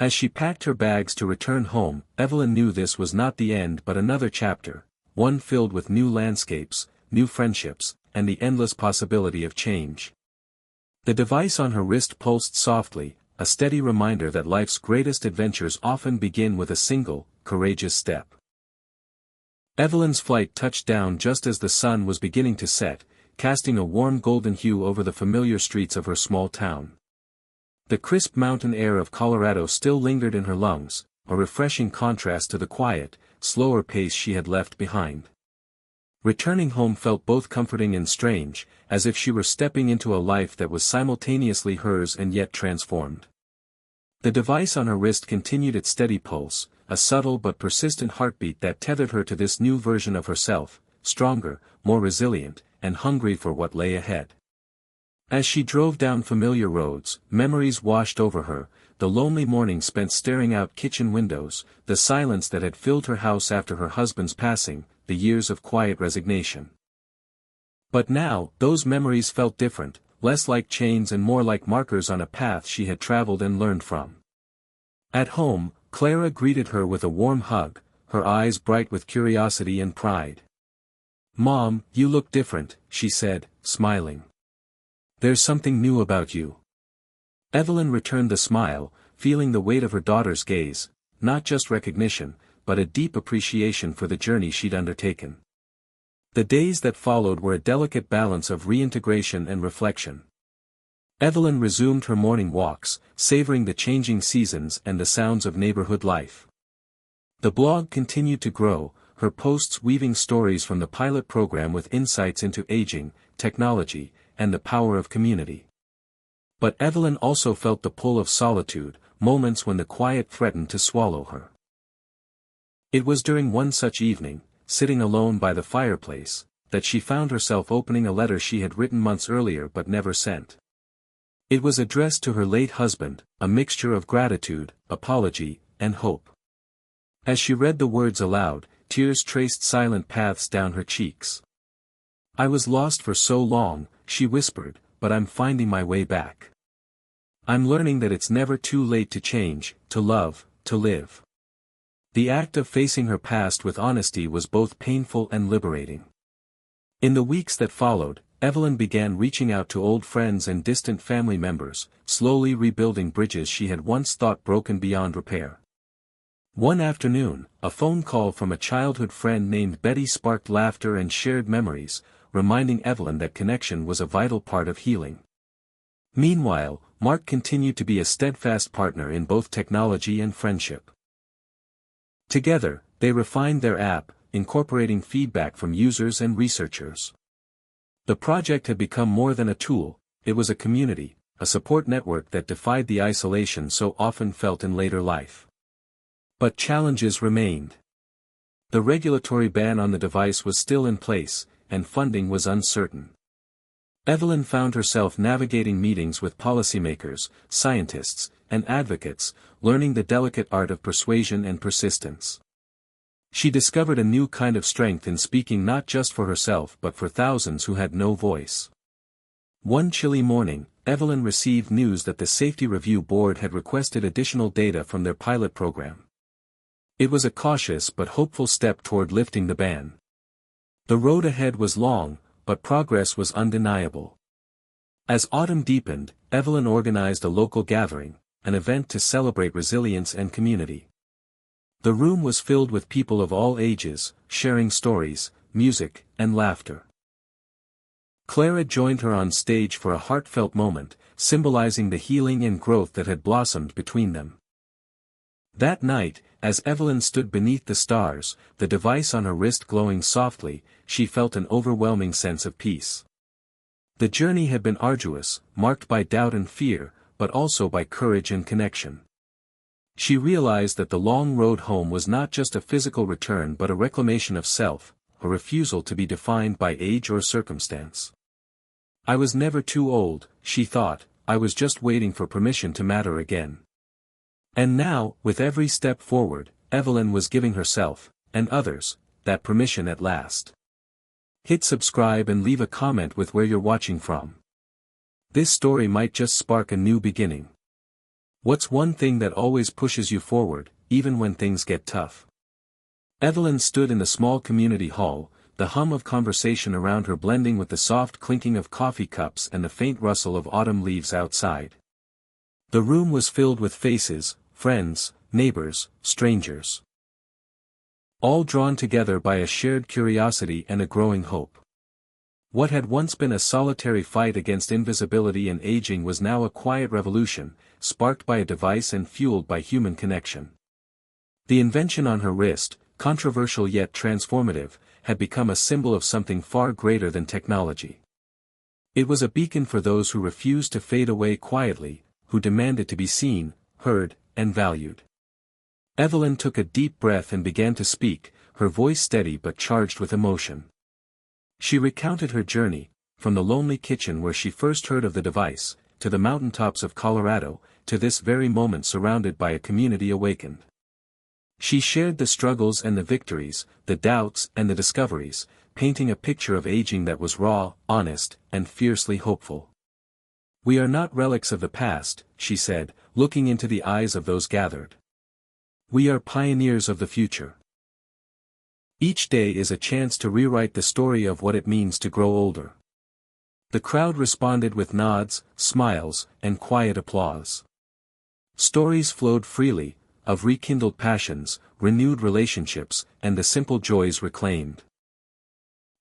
As she packed her bags to return home, Evelyn knew this was not the end but another chapter, one filled with new landscapes, new friendships, and the endless possibility of change. The device on her wrist pulsed softly, a steady reminder that life's greatest adventures often begin with a single, courageous step. Evelyn's flight touched down just as the sun was beginning to set, casting a warm golden hue over the familiar streets of her small town. The crisp mountain air of Colorado still lingered in her lungs, a refreshing contrast to the quiet, slower pace she had left behind. Returning home felt both comforting and strange, as if she were stepping into a life that was simultaneously hers and yet transformed. The device on her wrist continued its steady pulse, a subtle but persistent heartbeat that tethered her to this new version of herself, stronger, more resilient, and hungry for what lay ahead. As she drove down familiar roads, memories washed over her, the lonely morning spent staring out kitchen windows, the silence that had filled her house after her husband's passing, the years of quiet resignation. But now, those memories felt different, less like chains and more like markers on a path she had traveled and learned from. At home, Clara greeted her with a warm hug, her eyes bright with curiosity and pride. "Mom, you look different," she said, smiling. "There's something new about you." Evelyn returned the smile, feeling the weight of her daughter's gaze, not just recognition, but a deep appreciation for the journey she'd undertaken. The days that followed were a delicate balance of reintegration and reflection. Evelyn resumed her morning walks, savoring the changing seasons and the sounds of neighborhood life. The blog continued to grow, her posts weaving stories from the pilot program with insights into aging, technology, and the power of community. But Evelyn also felt the pull of solitude, moments when the quiet threatened to swallow her. It was during one such evening, sitting alone by the fireplace, that she found herself opening a letter she had written months earlier but never sent. It was addressed to her late husband, a mixture of gratitude, apology, and hope. As she read the words aloud, tears traced silent paths down her cheeks. "I was lost for so long," she whispered, "but I'm finding my way back. I'm learning that it's never too late to change, to love, to live." The act of facing her past with honesty was both painful and liberating. In the weeks that followed, Evelyn began reaching out to old friends and distant family members, slowly rebuilding bridges she had once thought broken beyond repair. One afternoon, a phone call from a childhood friend named Betty sparked laughter and shared memories, reminding Evelyn that connection was a vital part of healing. Meanwhile, Mark continued to be a steadfast partner in both technology and friendship. Together, they refined their app, incorporating feedback from users and researchers. The project had become more than a tool, it was a community, a support network that defied the isolation so often felt in later life. But challenges remained. The regulatory ban on the device was still in place, and funding was uncertain. Evelyn found herself navigating meetings with policymakers, scientists, and advocates, learning the delicate art of persuasion and persistence. She discovered a new kind of strength in speaking not just for herself but for thousands who had no voice. One chilly morning, Evelyn received news that the Safety Review Board had requested additional data from their pilot program. It was a cautious but hopeful step toward lifting the ban. The road ahead was long, but progress was undeniable. As autumn deepened, Evelyn organized a local gathering, an event to celebrate resilience and community. The room was filled with people of all ages, sharing stories, music, and laughter. Clara joined her on stage for a heartfelt moment, symbolizing the healing and growth that had blossomed between them. That night, as Evelyn stood beneath the stars, the device on her wrist glowing softly, she felt an overwhelming sense of peace. The journey had been arduous, marked by doubt and fear, but also by courage and connection. She realized that the long road home was not just a physical return but a reclamation of self, a refusal to be defined by age or circumstance. "I was never too old," she thought, "I was just waiting for permission to matter again." And now, with every step forward, Evelyn was giving herself, and others, that permission at last. Hit subscribe and leave a comment with where you're watching from. This story might just spark a new beginning. What's one thing that always pushes you forward, even when things get tough? Evelyn stood in the small community hall, the hum of conversation around her blending with the soft clinking of coffee cups and the faint rustle of autumn leaves outside. The room was filled with faces, friends, neighbors, strangers. All drawn together by a shared curiosity and a growing hope. What had once been a solitary fight against invisibility and aging was now a quiet revolution, sparked by a device and fueled by human connection. The invention on her wrist, controversial yet transformative, had become a symbol of something far greater than technology. It was a beacon for those who refused to fade away quietly, who demanded to be seen, heard, and valued. Evelyn took a deep breath and began to speak, her voice steady but charged with emotion. She recounted her journey, from the lonely kitchen where she first heard of the device, to the mountaintops of Colorado, to this very moment surrounded by a community awakened. She shared the struggles and the victories, the doubts and the discoveries, painting a picture of aging that was raw, honest, and fiercely hopeful. "We are not relics of the past," she said, looking into the eyes of those gathered. "We are pioneers of the future. Each day is a chance to rewrite the story of what it means to grow older." The crowd responded with nods, smiles, and quiet applause. Stories flowed freely, of rekindled passions, renewed relationships, and the simple joys reclaimed.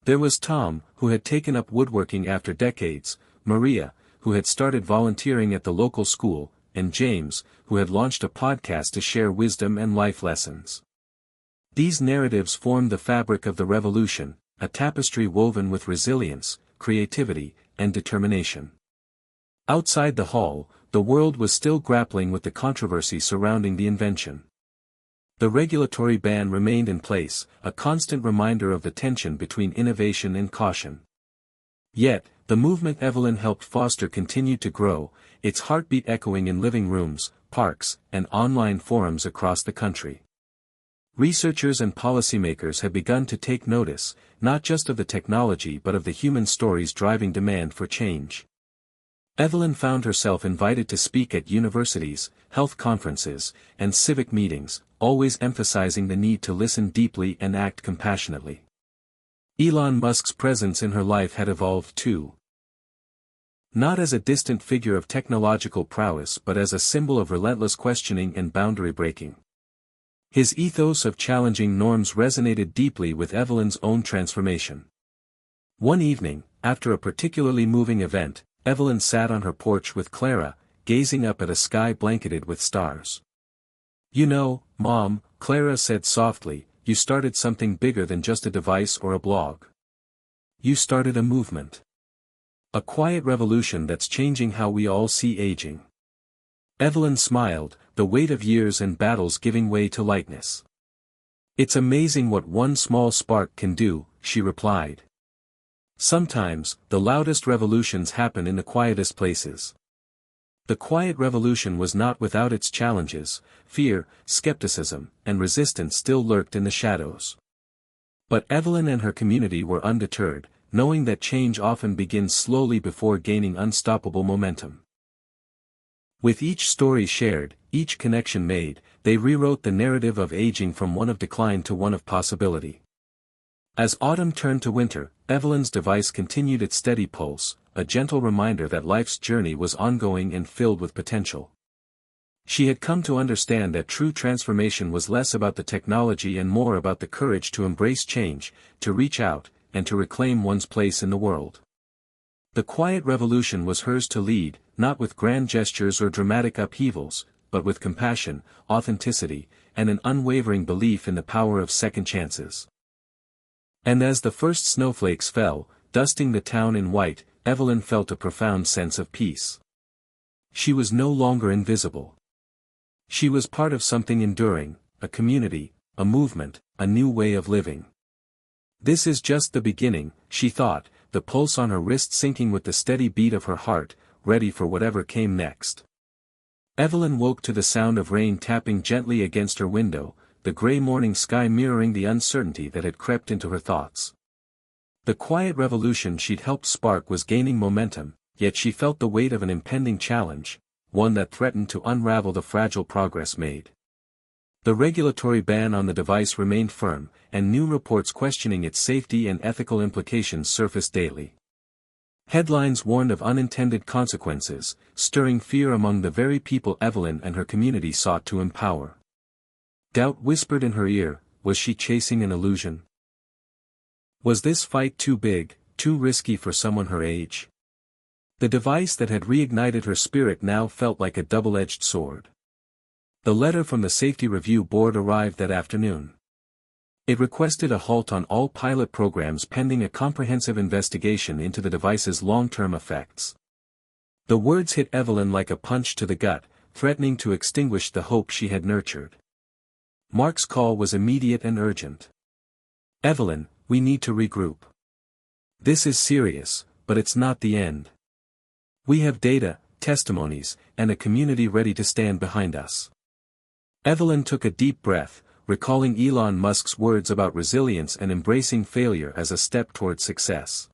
There was Tom, who had taken up woodworking after decades, Maria, who had started volunteering at the local school, and James, who had launched a podcast to share wisdom and life lessons. These narratives formed the fabric of the revolution, a tapestry woven with resilience, creativity, and determination. Outside the hall, the world was still grappling with the controversy surrounding the invention. The regulatory ban remained in place, a constant reminder of the tension between innovation and caution. Yet, the movement Evelyn helped foster continued to grow, its heartbeat echoing in living rooms, parks, and online forums across the country. Researchers and policymakers had begun to take notice, not just of the technology but of the human stories driving demand for change. Evelyn found herself invited to speak at universities, health conferences, and civic meetings, always emphasizing the need to listen deeply and act compassionately. Elon Musk's presence in her life had evolved too. Not as a distant figure of technological prowess but as a symbol of relentless questioning and boundary breaking. His ethos of challenging norms resonated deeply with Evelyn's own transformation. One evening, after a particularly moving event, Evelyn sat on her porch with Clara, gazing up at a sky blanketed with stars. "You know, Mom," Clara said softly, "you started something bigger than just a device or a blog. You started a movement. A quiet revolution that's changing how we all see aging." Evelyn smiled, the weight of years and battles giving way to lightness. "It's amazing what one small spark can do," she replied. "Sometimes, the loudest revolutions happen in the quietest places." The quiet revolution was not without its challenges. Fear, skepticism, and resistance still lurked in the shadows. But Evelyn and her community were undeterred, knowing that change often begins slowly before gaining unstoppable momentum. With each story shared, each connection made, they rewrote the narrative of aging from one of decline to one of possibility. As autumn turned to winter, Evelyn's device continued its steady pulse, a gentle reminder that life's journey was ongoing and filled with potential. She had come to understand that true transformation was less about the technology and more about the courage to embrace change, to reach out, and to reclaim one's place in the world. The quiet revolution was hers to lead, not with grand gestures or dramatic upheavals, but with compassion, authenticity, and an unwavering belief in the power of second chances. And as the first snowflakes fell, dusting the town in white, Evelyn felt a profound sense of peace. She was no longer invisible. She was part of something enduring, a community, a movement, a new way of living. This is just the beginning, she thought, the pulse on her wrist syncing with the steady beat of her heart, ready for whatever came next. Evelyn woke to the sound of rain tapping gently against her window, the gray morning sky mirroring the uncertainty that had crept into her thoughts. The quiet revolution she'd helped spark was gaining momentum, yet she felt the weight of an impending challenge, one that threatened to unravel the fragile progress made. The regulatory ban on the device remained firm, and new reports questioning its safety and ethical implications surfaced daily. Headlines warned of unintended consequences, stirring fear among the very people Evelyn and her community sought to empower. Doubt whispered in her ear, was she chasing an illusion? Was this fight too big, too risky for someone her age? The device that had reignited her spirit now felt like a double-edged sword. The letter from the Safety Review Board arrived that afternoon. It requested a halt on all pilot programs pending a comprehensive investigation into the device's long-term effects. The words hit Evelyn like a punch to the gut, threatening to extinguish the hope she had nurtured. Mark's call was immediate and urgent. "Evelyn, we need to regroup. This is serious, but it's not the end. We have data, testimonies, and a community ready to stand behind us." Evelyn took a deep breath, recalling Elon Musk's words about resilience and embracing failure as a step toward success.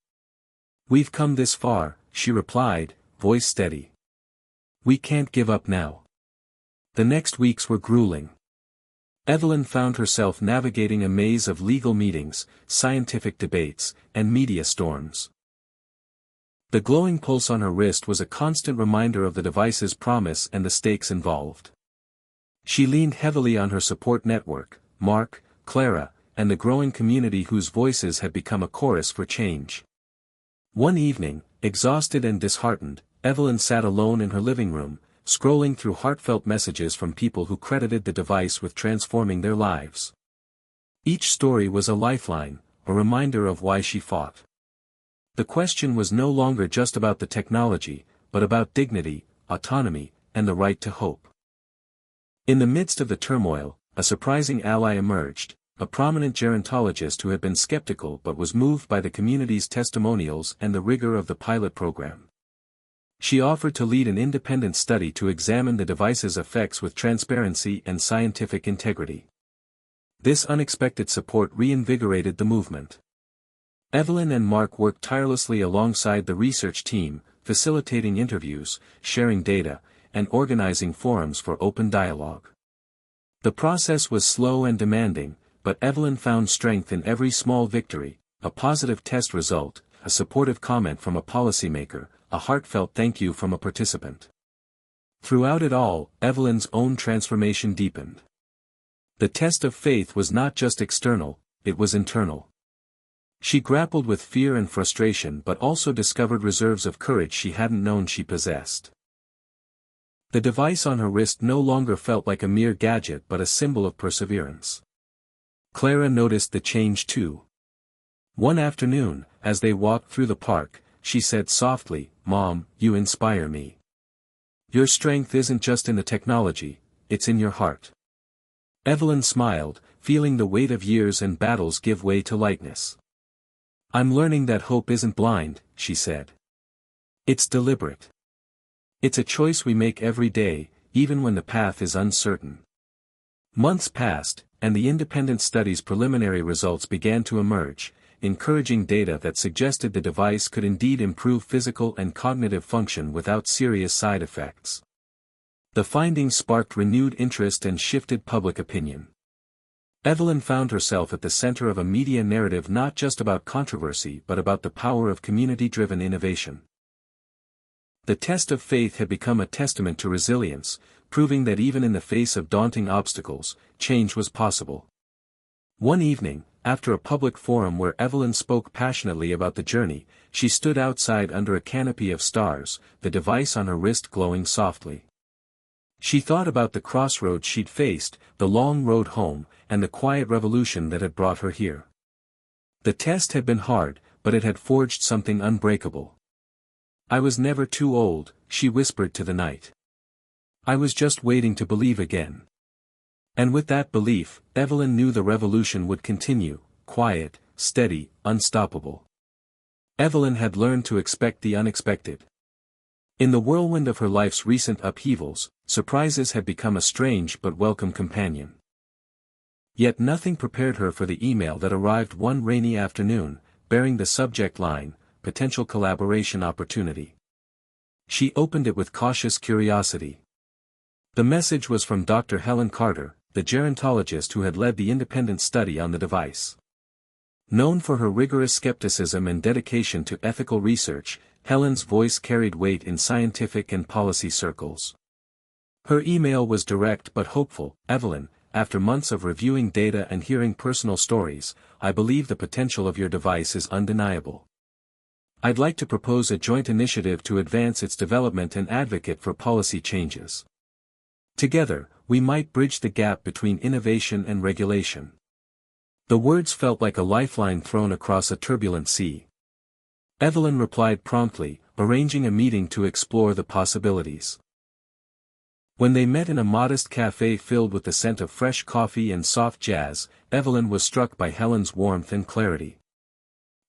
"We've come this far," she replied, voice steady. "We can't give up now." The next weeks were grueling. Evelyn found herself navigating a maze of legal meetings, scientific debates, and media storms. The glowing pulse on her wrist was a constant reminder of the device's promise and the stakes involved. She leaned heavily on her support network, Mark, Clara, and the growing community whose voices had become a chorus for change. One evening, exhausted and disheartened, Evelyn sat alone in her living room, scrolling through heartfelt messages from people who credited the device with transforming their lives. Each story was a lifeline, a reminder of why she fought. The question was no longer just about the technology, but about dignity, autonomy, and the right to hope. In the midst of the turmoil, a surprising ally emerged, a prominent gerontologist who had been skeptical but was moved by the community's testimonials and the rigor of the pilot program. She offered to lead an independent study to examine the device's effects with transparency and scientific integrity. This unexpected support reinvigorated the movement. Evelyn and Mark worked tirelessly alongside the research team, facilitating interviews, sharing data, and organizing forums for open dialogue. The process was slow and demanding, but Evelyn found strength in every small victory, a positive test result, a supportive comment from a policymaker, a heartfelt thank you from a participant. Throughout it all, Evelyn's own transformation deepened. The test of faith was not just external, it was internal. She grappled with fear and frustration but also discovered reserves of courage she hadn't known she possessed. The device on her wrist no longer felt like a mere gadget but a symbol of perseverance. Clara noticed the change too. One afternoon, as they walked through the park, she said softly, "Mom, you inspire me. Your strength isn't just in the technology, it's in your heart." Evelyn smiled, feeling the weight of years and battles give way to lightness. "I'm learning that hope isn't blind," she said. "It's deliberate. It's a choice we make every day, even when the path is uncertain." Months passed, and the independent study's preliminary results began to emerge, encouraging data that suggested the device could indeed improve physical and cognitive function without serious side effects. The findings sparked renewed interest and shifted public opinion. Evelyn found herself at the center of a media narrative not just about controversy but about the power of community-driven innovation. The test of faith had become a testament to resilience, proving that even in the face of daunting obstacles, change was possible. One evening, after a public forum where Evelyn spoke passionately about the journey, she stood outside under a canopy of stars, the device on her wrist glowing softly. She thought about the crossroads she'd faced, the long road home, and the quiet revolution that had brought her here. The test had been hard, but it had forged something unbreakable. "I was never too old," she whispered to the night. "I was just waiting to believe again." And with that belief, Evelyn knew the revolution would continue, quiet, steady, unstoppable. Evelyn had learned to expect the unexpected. In the whirlwind of her life's recent upheavals, surprises had become a strange but welcome companion. Yet nothing prepared her for the email that arrived one rainy afternoon, bearing the subject line, "Potential Collaboration Opportunity." She opened it with cautious curiosity. The message was from Dr. Helen Carter, the gerontologist who had led the independent study on the device. Known for her rigorous skepticism and dedication to ethical research, Helen's voice carried weight in scientific and policy circles. Her email was direct but hopeful. "Evelyn, after months of reviewing data and hearing personal stories, I believe the potential of your device is undeniable. I'd like to propose a joint initiative to advance its development and advocate for policy changes. Together, we might bridge the gap between innovation and regulation." The words felt like a lifeline thrown across a turbulent sea. Evelyn replied promptly, arranging a meeting to explore the possibilities. When they met in a modest cafe filled with the scent of fresh coffee and soft jazz, Evelyn was struck by Helen's warmth and clarity.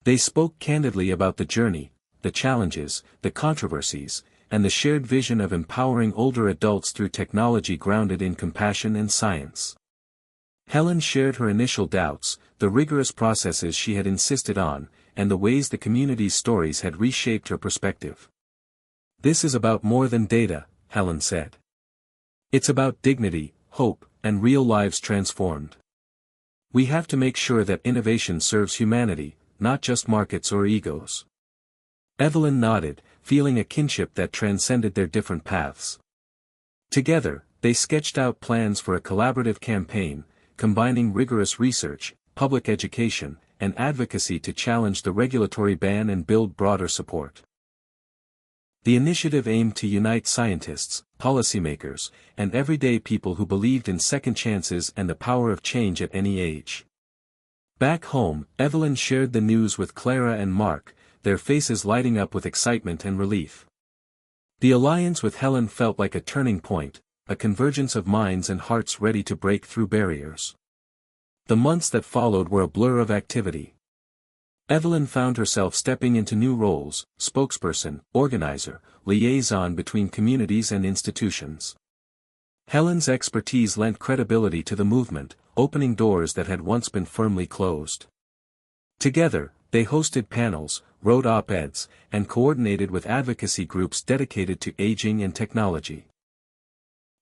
They spoke candidly about the journey, the challenges, the controversies, and the shared vision of empowering older adults through technology grounded in compassion and science. Helen shared her initial doubts, the rigorous processes she had insisted on, and the ways the community's stories had reshaped her perspective. "This is about more than data," Helen said. "It's about dignity, hope, and real lives transformed. We have to make sure that innovation serves humanity, not just markets or egos." Evelyn nodded, feeling a kinship that transcended their different paths. Together, they sketched out plans for a collaborative campaign, combining rigorous research, public education, and advocacy to challenge the regulatory ban and build broader support. The initiative aimed to unite scientists, policymakers, and everyday people who believed in second chances and the power of change at any age. Back home, Evelyn shared the news with Clara and Mark, their faces lighting up with excitement and relief. The alliance with Helen felt like a turning point, a convergence of minds and hearts ready to break through barriers. The months that followed were a blur of activity. Evelyn found herself stepping into new roles: spokesperson, organizer, liaison between communities and institutions. Helen's expertise lent credibility to the movement, opening doors that had once been firmly closed. Together, they hosted panels, wrote op-eds, and coordinated with advocacy groups dedicated to aging and technology.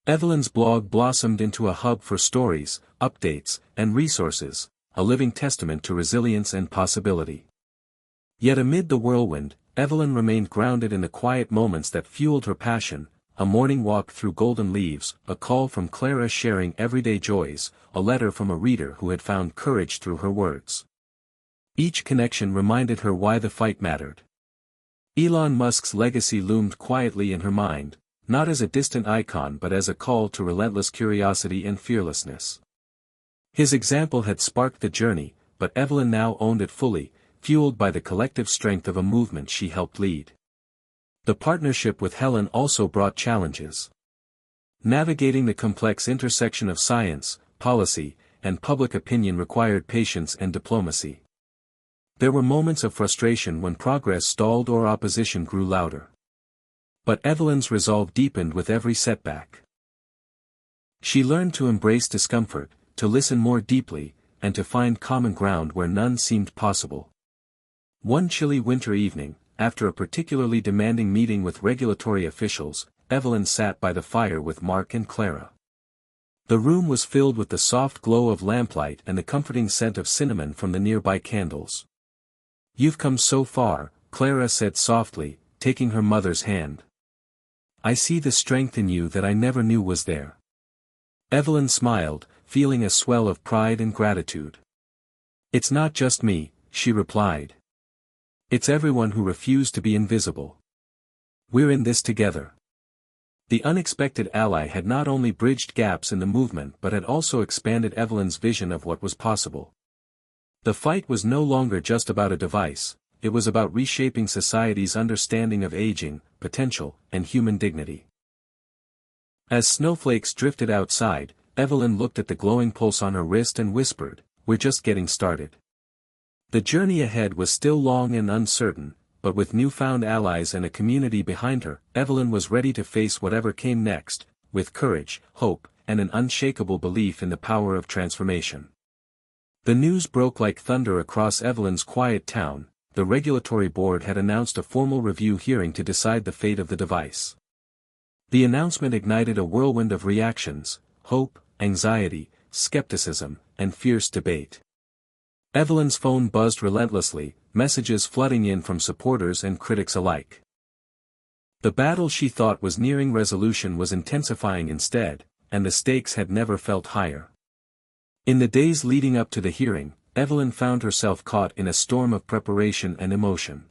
Evelyn's blog blossomed into a hub for stories, updates, and resources, a living testament to resilience and possibility. Yet amid the whirlwind, Evelyn remained grounded in the quiet moments that fueled her passion: a morning walk through golden leaves, a call from Clara sharing everyday joys, a letter from a reader who had found courage through her words. Each connection reminded her why the fight mattered. Elon Musk's legacy loomed quietly in her mind, not as a distant icon but as a call to relentless curiosity and fearlessness. His example had sparked the journey, but Evelyn now owned it fully, fueled by the collective strength of a movement she helped lead. The partnership with Helen also brought challenges. Navigating the complex intersection of science, policy, and public opinion required patience and diplomacy. There were moments of frustration when progress stalled or opposition grew louder. But Evelyn's resolve deepened with every setback. She learned to embrace discomfort, to listen more deeply, and to find common ground where none seemed possible. One chilly winter evening, after a particularly demanding meeting with regulatory officials, Evelyn sat by the fire with Mark and Clara. The room was filled with the soft glow of lamplight and the comforting scent of cinnamon from the nearby candles. "You've come so far," Clara said softly, taking her mother's hand. "I see the strength in you that I never knew was there." Evelyn smiled, feeling a swell of pride and gratitude. "It's not just me," she replied. "It's everyone who refused to be invisible. We're in this together." The unexpected ally had not only bridged gaps in the movement but had also expanded Evelyn's vision of what was possible. The fight was no longer just about a device, it was about reshaping society's understanding of aging, potential, and human dignity. As snowflakes drifted outside, Evelyn looked at the glowing pulse on her wrist and whispered, "We're just getting started." The journey ahead was still long and uncertain, but with newfound allies and a community behind her, Evelyn was ready to face whatever came next, with courage, hope, and an unshakable belief in the power of transformation. The news broke like thunder across Evelyn's quiet town. The regulatory board had announced a formal review hearing to decide the fate of the device. The announcement ignited a whirlwind of reactions: hope, anxiety, skepticism, and fierce debate. Evelyn's phone buzzed relentlessly, messages flooding in from supporters and critics alike. The battle she thought was nearing resolution was intensifying instead, and the stakes had never felt higher. In the days leading up to the hearing, Evelyn found herself caught in a storm of preparation and emotion.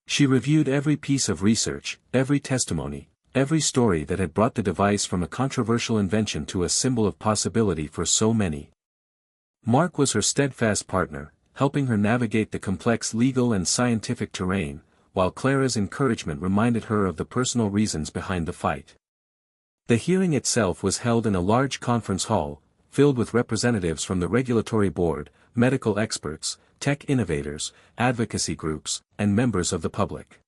She reviewed every piece of research, every testimony, every story that had brought the device from a controversial invention to a symbol of possibility for so many. Mark was her steadfast partner, helping her navigate the complex legal and scientific terrain, while Clara's encouragement reminded her of the personal reasons behind the fight. The hearing itself was held in a large conference hall, filled with representatives from the regulatory board, medical experts, tech innovators, advocacy groups, and members of the public.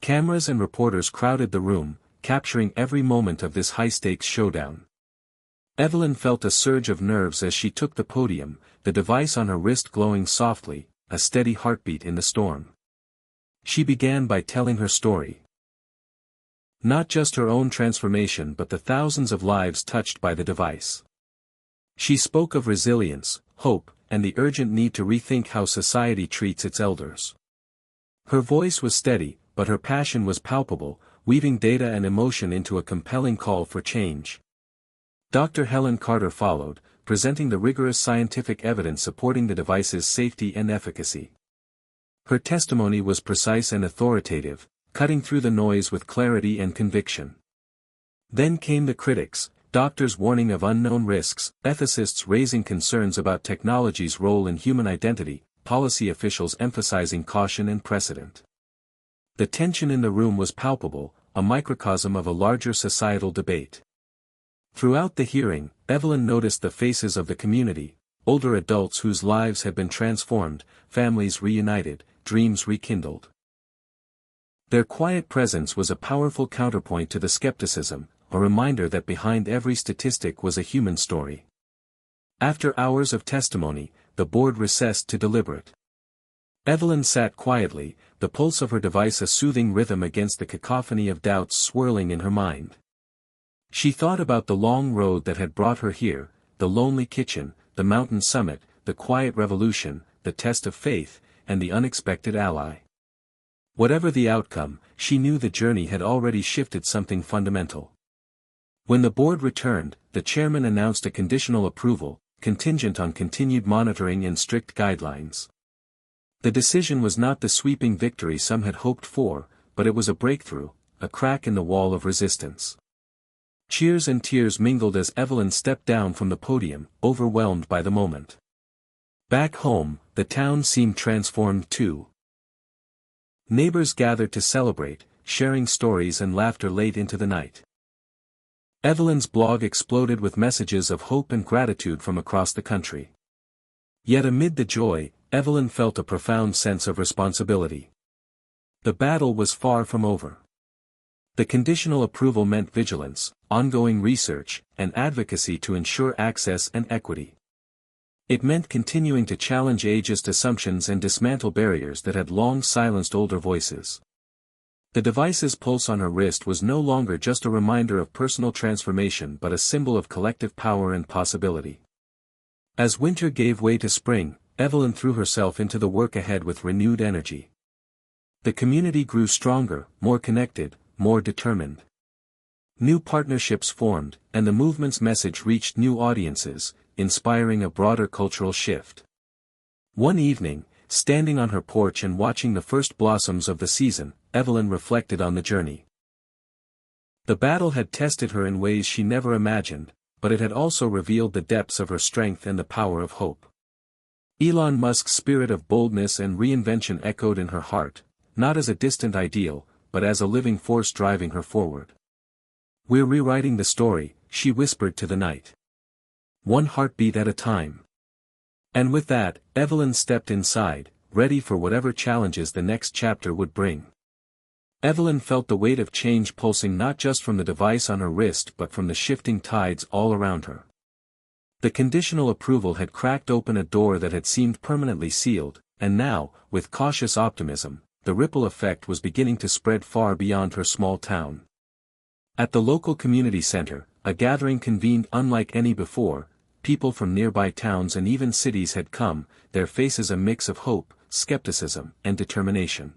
Cameras and reporters crowded the room, capturing every moment of this high-stakes showdown. Evelyn felt a surge of nerves as she took the podium, the device on her wrist glowing softly, a steady heartbeat in the storm. She began by telling her story. Not just her own transformation but the thousands of lives touched by the device. She spoke of resilience, hope, and the urgent need to rethink how society treats its elders. Her voice was steady, but her passion was palpable, weaving data and emotion into a compelling call for change. Dr. Helen Carter followed, presenting the rigorous scientific evidence supporting the device's safety and efficacy. Her testimony was precise and authoritative, cutting through the noise with clarity and conviction. Then came the critics, doctors warning of unknown risks, ethicists raising concerns about technology's role in human identity, policy officials emphasizing caution and precedent. The tension in the room was palpable, a microcosm of a larger societal debate. Throughout the hearing, Evelyn noticed the faces of the community, older adults whose lives had been transformed, families reunited, dreams rekindled. Their quiet presence was a powerful counterpoint to the skepticism, a reminder that behind every statistic was a human story. After hours of testimony, the board recessed to deliberate. Evelyn sat quietly, the pulse of her device a soothing rhythm against the cacophony of doubts swirling in her mind. She thought about the long road that had brought her here, the lonely kitchen, the mountain summit, the quiet revolution, the test of faith, and the unexpected ally. Whatever the outcome, she knew the journey had already shifted something fundamental. When the board returned, the chairman announced a conditional approval, contingent on continued monitoring and strict guidelines. The decision was not the sweeping victory some had hoped for, but it was a breakthrough, a crack in the wall of resistance. Cheers and tears mingled as Evelyn stepped down from the podium, overwhelmed by the moment. Back home, the town seemed transformed too. Neighbors gathered to celebrate, sharing stories and laughter late into the night. Evelyn's blog exploded with messages of hope and gratitude from across the country. Yet amid the joy, Evelyn felt a profound sense of responsibility. The battle was far from over. The conditional approval meant vigilance, ongoing research, and advocacy to ensure access and equity. It meant continuing to challenge ageist assumptions and dismantle barriers that had long silenced older voices. The device's pulse on her wrist was no longer just a reminder of personal transformation but a symbol of collective power and possibility. As winter gave way to spring, Evelyn threw herself into the work ahead with renewed energy. The community grew stronger, more connected, more determined. New partnerships formed, and the movement's message reached new audiences, inspiring a broader cultural shift. One evening, standing on her porch and watching the first blossoms of the season, Evelyn reflected on the journey. The battle had tested her in ways she never imagined, but it had also revealed the depths of her strength and the power of hope. Elon Musk's spirit of boldness and reinvention echoed in her heart, not as a distant ideal, but as a living force driving her forward. "We're rewriting the story," she whispered to the night. "One heartbeat at a time." And with that, Evelyn stepped inside, ready for whatever challenges the next chapter would bring. Evelyn felt the weight of change pulsing not just from the device on her wrist but from the shifting tides all around her. The conditional approval had cracked open a door that had seemed permanently sealed, and now, with cautious optimism, the ripple effect was beginning to spread far beyond her small town. At the local community center, a gathering convened unlike any before. People from nearby towns and even cities had come, their faces a mix of hope, skepticism, and determination.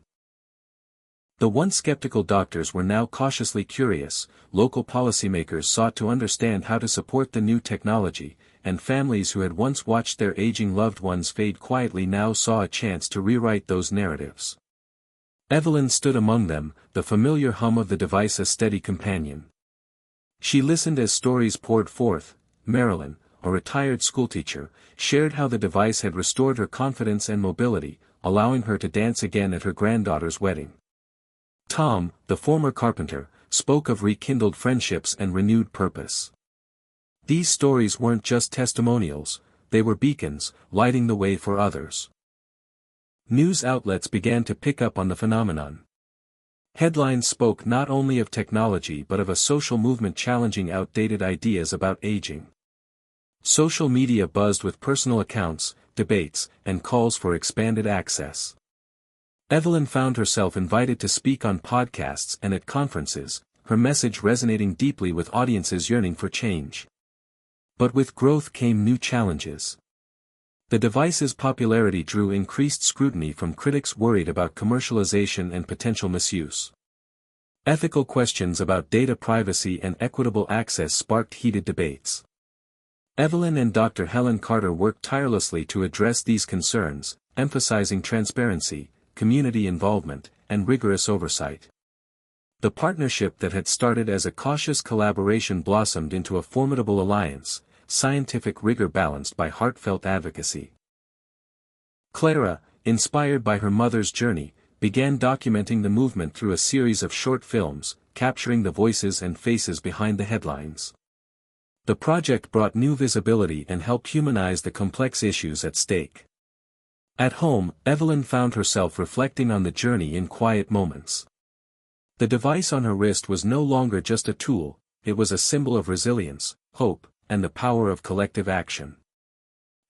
The once skeptical doctors were now cautiously curious, local policymakers sought to understand how to support the new technology, and families who had once watched their aging loved ones fade quietly now saw a chance to rewrite those narratives. Evelyn stood among them, the familiar hum of the device a steady companion. She listened as stories poured forth. Marilyn, a retired schoolteacher, shared how the device had restored her confidence and mobility, allowing her to dance again at her granddaughter's wedding. Tom, the former carpenter, spoke of rekindled friendships and renewed purpose. These stories weren't just testimonials, they were beacons, lighting the way for others. News outlets began to pick up on the phenomenon. Headlines spoke not only of technology but of a social movement challenging outdated ideas about aging. Social media buzzed with personal accounts, debates, and calls for expanded access. Evelyn found herself invited to speak on podcasts and at conferences, her message resonating deeply with audiences yearning for change. But with growth came new challenges. The device's popularity drew increased scrutiny from critics worried about commercialization and potential misuse. Ethical questions about data privacy and equitable access sparked heated debates. Evelyn and Dr. Helen Carter worked tirelessly to address these concerns, emphasizing transparency, community involvement, and rigorous oversight. The partnership that had started as a cautious collaboration blossomed into a formidable alliance, scientific rigor balanced by heartfelt advocacy. Clara, inspired by her mother's journey, began documenting the movement through a series of short films, capturing the voices and faces behind the headlines. The project brought new visibility and helped humanize the complex issues at stake. At home, Evelyn found herself reflecting on the journey in quiet moments. The device on her wrist was no longer just a tool, it was a symbol of resilience, hope, and the power of collective action.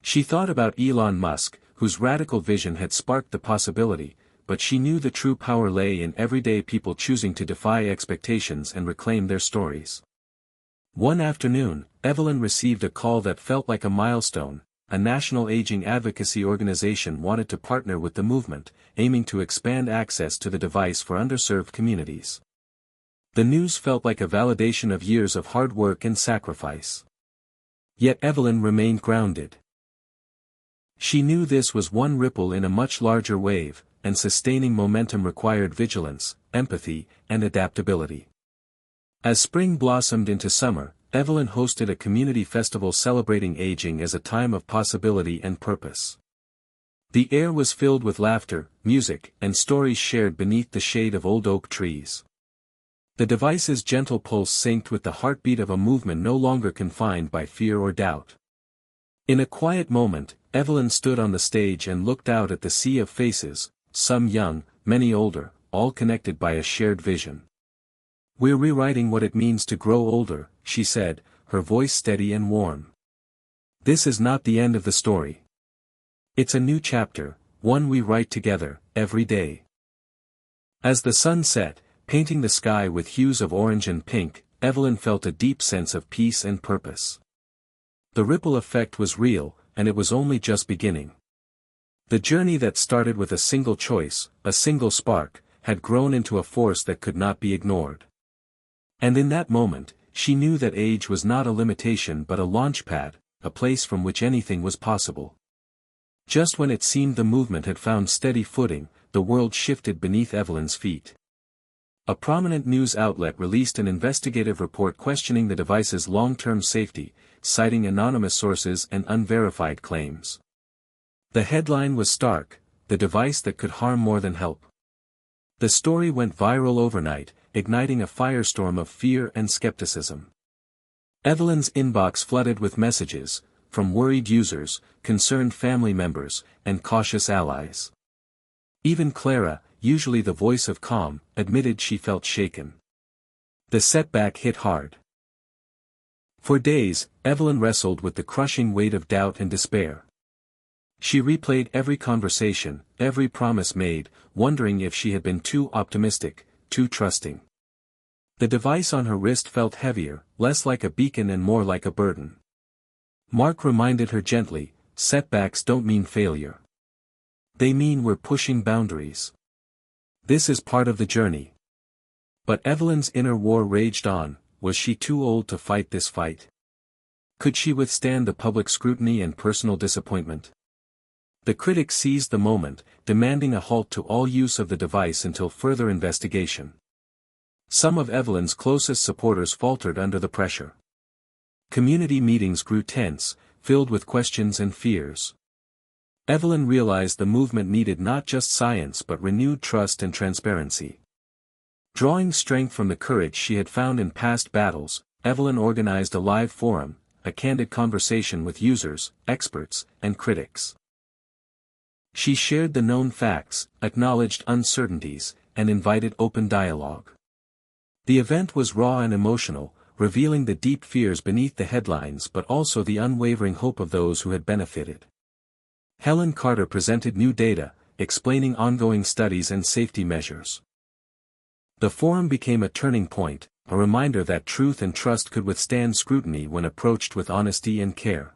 She thought about Elon Musk, whose radical vision had sparked the possibility, but she knew the true power lay in everyday people choosing to defy expectations and reclaim their stories. One afternoon, Evelyn received a call that felt like a milestone. A national aging advocacy organization wanted to partner with the movement, aiming to expand access to the device for underserved communities. The news felt like a validation of years of hard work and sacrifice. Yet Evelyn remained grounded. She knew this was one ripple in a much larger wave, and sustaining momentum required vigilance, empathy, and adaptability. As spring blossomed into summer, Evelyn hosted a community festival celebrating aging as a time of possibility and purpose. The air was filled with laughter, music, and stories shared beneath the shade of old oak trees. The device's gentle pulse synced with the heartbeat of a movement no longer confined by fear or doubt. In a quiet moment, Evelyn stood on the stage and looked out at the sea of faces, some young, many older, all connected by a shared vision. "We're rewriting what it means to grow older," she said, her voice steady and warm. "This is not the end of the story. It's a new chapter, one we write together, every day." As the sun set, painting the sky with hues of orange and pink, Evelyn felt a deep sense of peace and purpose. The ripple effect was real, and it was only just beginning. The journey that started with a single choice, a single spark, had grown into a force that could not be ignored. And in that moment, she knew that age was not a limitation but a launchpad, a place from which anything was possible. Just when it seemed the movement had found steady footing, the world shifted beneath Evelyn's feet. A prominent news outlet released an investigative report questioning the device's long-term safety, citing anonymous sources and unverified claims. The headline was stark: "The device that could harm more than help." The story went viral overnight, igniting a firestorm of fear and skepticism. Evelyn's inbox flooded with messages, from worried users, concerned family members, and cautious allies. Even Clara, usually the voice of calm, admitted she felt shaken. The setback hit hard. For days, Evelyn wrestled with the crushing weight of doubt and despair. She replayed every conversation, every promise made, wondering if she had been too optimistic, too trusting. The device on her wrist felt heavier, less like a beacon and more like a burden. Mark reminded her gently, "Setbacks don't mean failure. They mean we're pushing boundaries. This is part of the journey." But Evelyn's inner war raged on. Was she too old to fight this fight? Could she withstand the public scrutiny and personal disappointment? The critics seized the moment, demanding a halt to all use of the device until further investigation. Some of Evelyn's closest supporters faltered under the pressure. Community meetings grew tense, filled with questions and fears. Evelyn realized the movement needed not just science but renewed trust and transparency. Drawing strength from the courage she had found in past battles, Evelyn organized a live forum, a candid conversation with users, experts, and critics. She shared the known facts, acknowledged uncertainties, and invited open dialogue. The event was raw and emotional, revealing the deep fears beneath the headlines but also the unwavering hope of those who had benefited. Helen Carter presented new data, explaining ongoing studies and safety measures. The forum became a turning point, a reminder that truth and trust could withstand scrutiny when approached with honesty and care.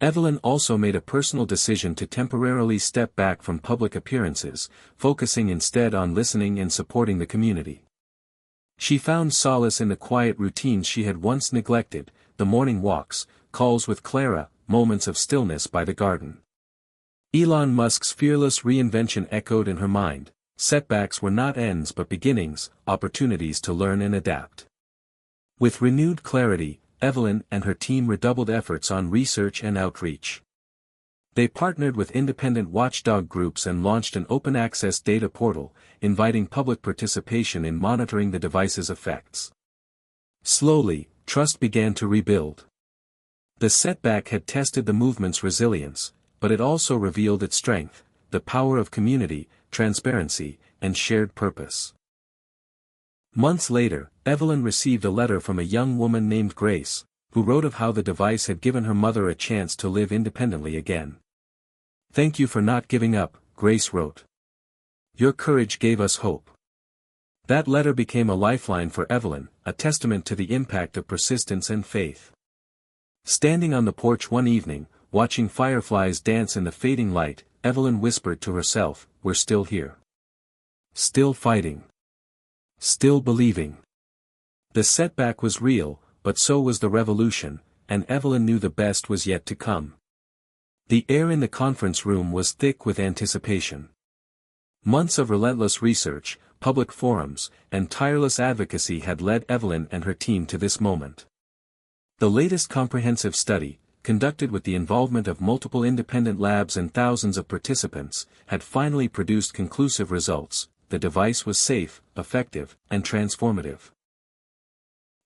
Evelyn also made a personal decision to temporarily step back from public appearances, focusing instead on listening and supporting the community. She found solace in the quiet routines she had once neglected, the morning walks, calls with Clara, moments of stillness by the garden. Elon Musk's fearless reinvention echoed in her mind. Setbacks were not ends but beginnings, opportunities to learn and adapt. With renewed clarity, Evelyn and her team redoubled efforts on research and outreach. They partnered with independent watchdog groups and launched an open-access data portal, inviting public participation in monitoring the device's effects. Slowly, trust began to rebuild. The setback had tested the movement's resilience, but it also revealed its strength, the power of community, transparency, and shared purpose. Months later, Evelyn received a letter from a young woman named Grace, who wrote of how the device had given her mother a chance to live independently again. "Thank you for not giving up," Grace wrote. "Your courage gave us hope." That letter became a lifeline for Evelyn, a testament to the impact of persistence and faith. Standing on the porch one evening, watching fireflies dance in the fading light, Evelyn whispered to herself, "We're still here. Still fighting. Still believing." The setback was real, but so was the revolution, and Evelyn knew the best was yet to come. The air in the conference room was thick with anticipation. Months of relentless research, public forums, and tireless advocacy had led Evelyn and her team to this moment. The latest comprehensive study, conducted with the involvement of multiple independent labs and thousands of participants, had finally produced conclusive results. The device was safe, effective, and transformative.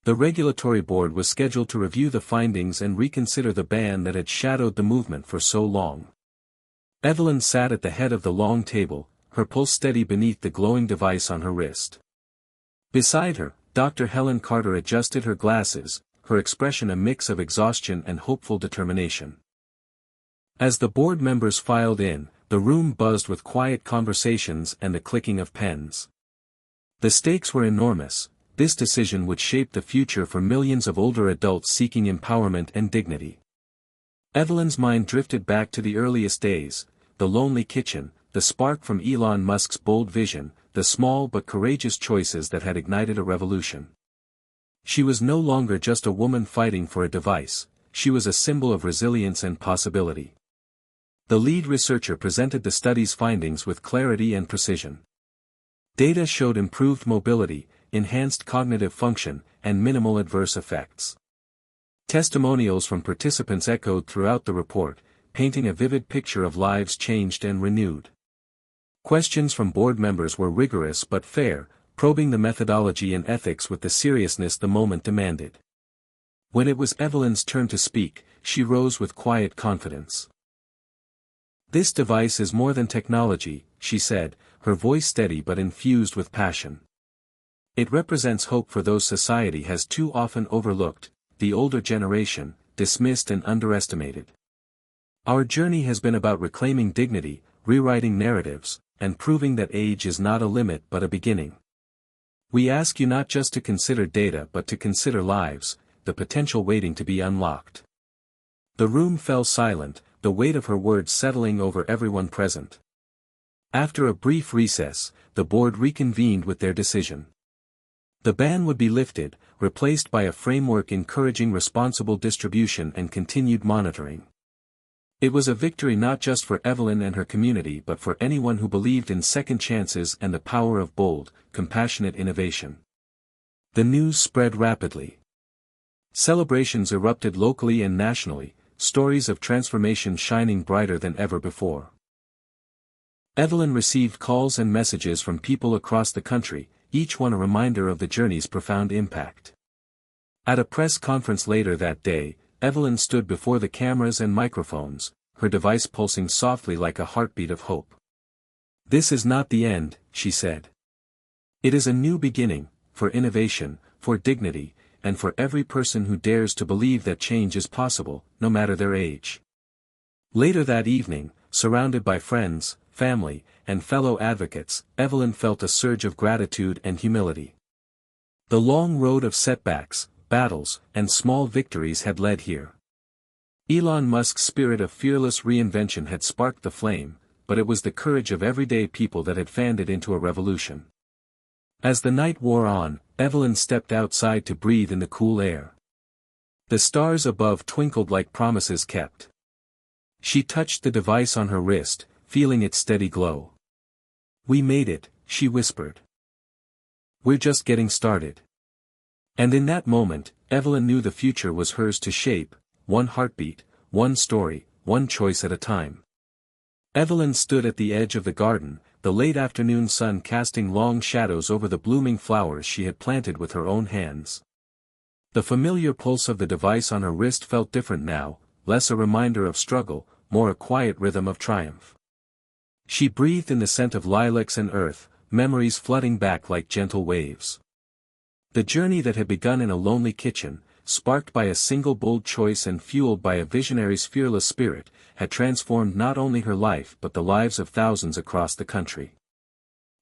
The regulatory board was scheduled to review the findings and reconsider the ban that had shadowed the movement for so long. Evelyn sat at the head of the long table, her pulse steady beneath the glowing device on her wrist. Beside her, Dr. Helen Carter adjusted her glasses, her expression a mix of exhaustion and hopeful determination. As the board members filed in, the room buzzed with quiet conversations and the clicking of pens. The stakes were enormous. This decision would shape the future for millions of older adults seeking empowerment and dignity. Evelyn's mind drifted back to the earliest days, the lonely kitchen, the spark from Elon Musk's bold vision, the small but courageous choices that had ignited a revolution. She was no longer just a woman fighting for a device, she was a symbol of resilience and possibility. The lead researcher presented the study's findings with clarity and precision. Data showed improved mobility, enhanced cognitive function, and minimal adverse effects. Testimonials from participants echoed throughout the report, painting a vivid picture of lives changed and renewed. Questions from board members were rigorous but fair, probing the methodology and ethics with the seriousness the moment demanded. When it was Evelyn's turn to speak, she rose with quiet confidence. "This device is more than technology," she said, her voice steady but infused with passion. "It represents hope for those society has too often overlooked, the older generation, dismissed and underestimated. Our journey has been about reclaiming dignity, rewriting narratives, and proving that age is not a limit but a beginning. We ask you not just to consider data but to consider lives, the potential waiting to be unlocked." The room fell silent, the weight of her words settling over everyone present. After a brief recess, the board reconvened with their decision. The ban would be lifted, replaced by a framework encouraging responsible distribution and continued monitoring. It was a victory not just for Evelyn and her community but for anyone who believed in second chances and the power of bold, compassionate innovation. The news spread rapidly. Celebrations erupted locally and nationally, stories of transformation shining brighter than ever before. Evelyn received calls and messages from people across the country, each one a reminder of the journey's profound impact. At a press conference later that day, Evelyn stood before the cameras and microphones, her device pulsing softly like a heartbeat of hope. "This is not the end," she said. "It is a new beginning, for innovation, for dignity, and for every person who dares to believe that change is possible, no matter their age. Later that evening, surrounded by friends, family, and fellow advocates, Evelyn felt a surge of gratitude and humility. The long road of setbacks, battles, and small victories had led here. Elon Musk's spirit of fearless reinvention had sparked the flame, but it was the courage of everyday people that had fanned it into a revolution. As the night wore on, Evelyn stepped outside to breathe in the cool air. The stars above twinkled like promises kept. She touched the device on her wrist, feeling its steady glow. "We made it," she whispered. "We're just getting started." And in that moment, Evelyn knew the future was hers to shape, one heartbeat, one story, one choice at a time. Evelyn stood at the edge of the garden, the late afternoon sun casting long shadows over the blooming flowers she had planted with her own hands. The familiar pulse of the device on her wrist felt different now, less a reminder of struggle, more a quiet rhythm of triumph. She breathed in the scent of lilacs and earth, memories flooding back like gentle waves. The journey that had begun in a lonely kitchen, sparked by a single bold choice and fueled by a visionary's fearless spirit, had transformed not only her life but the lives of thousands across the country.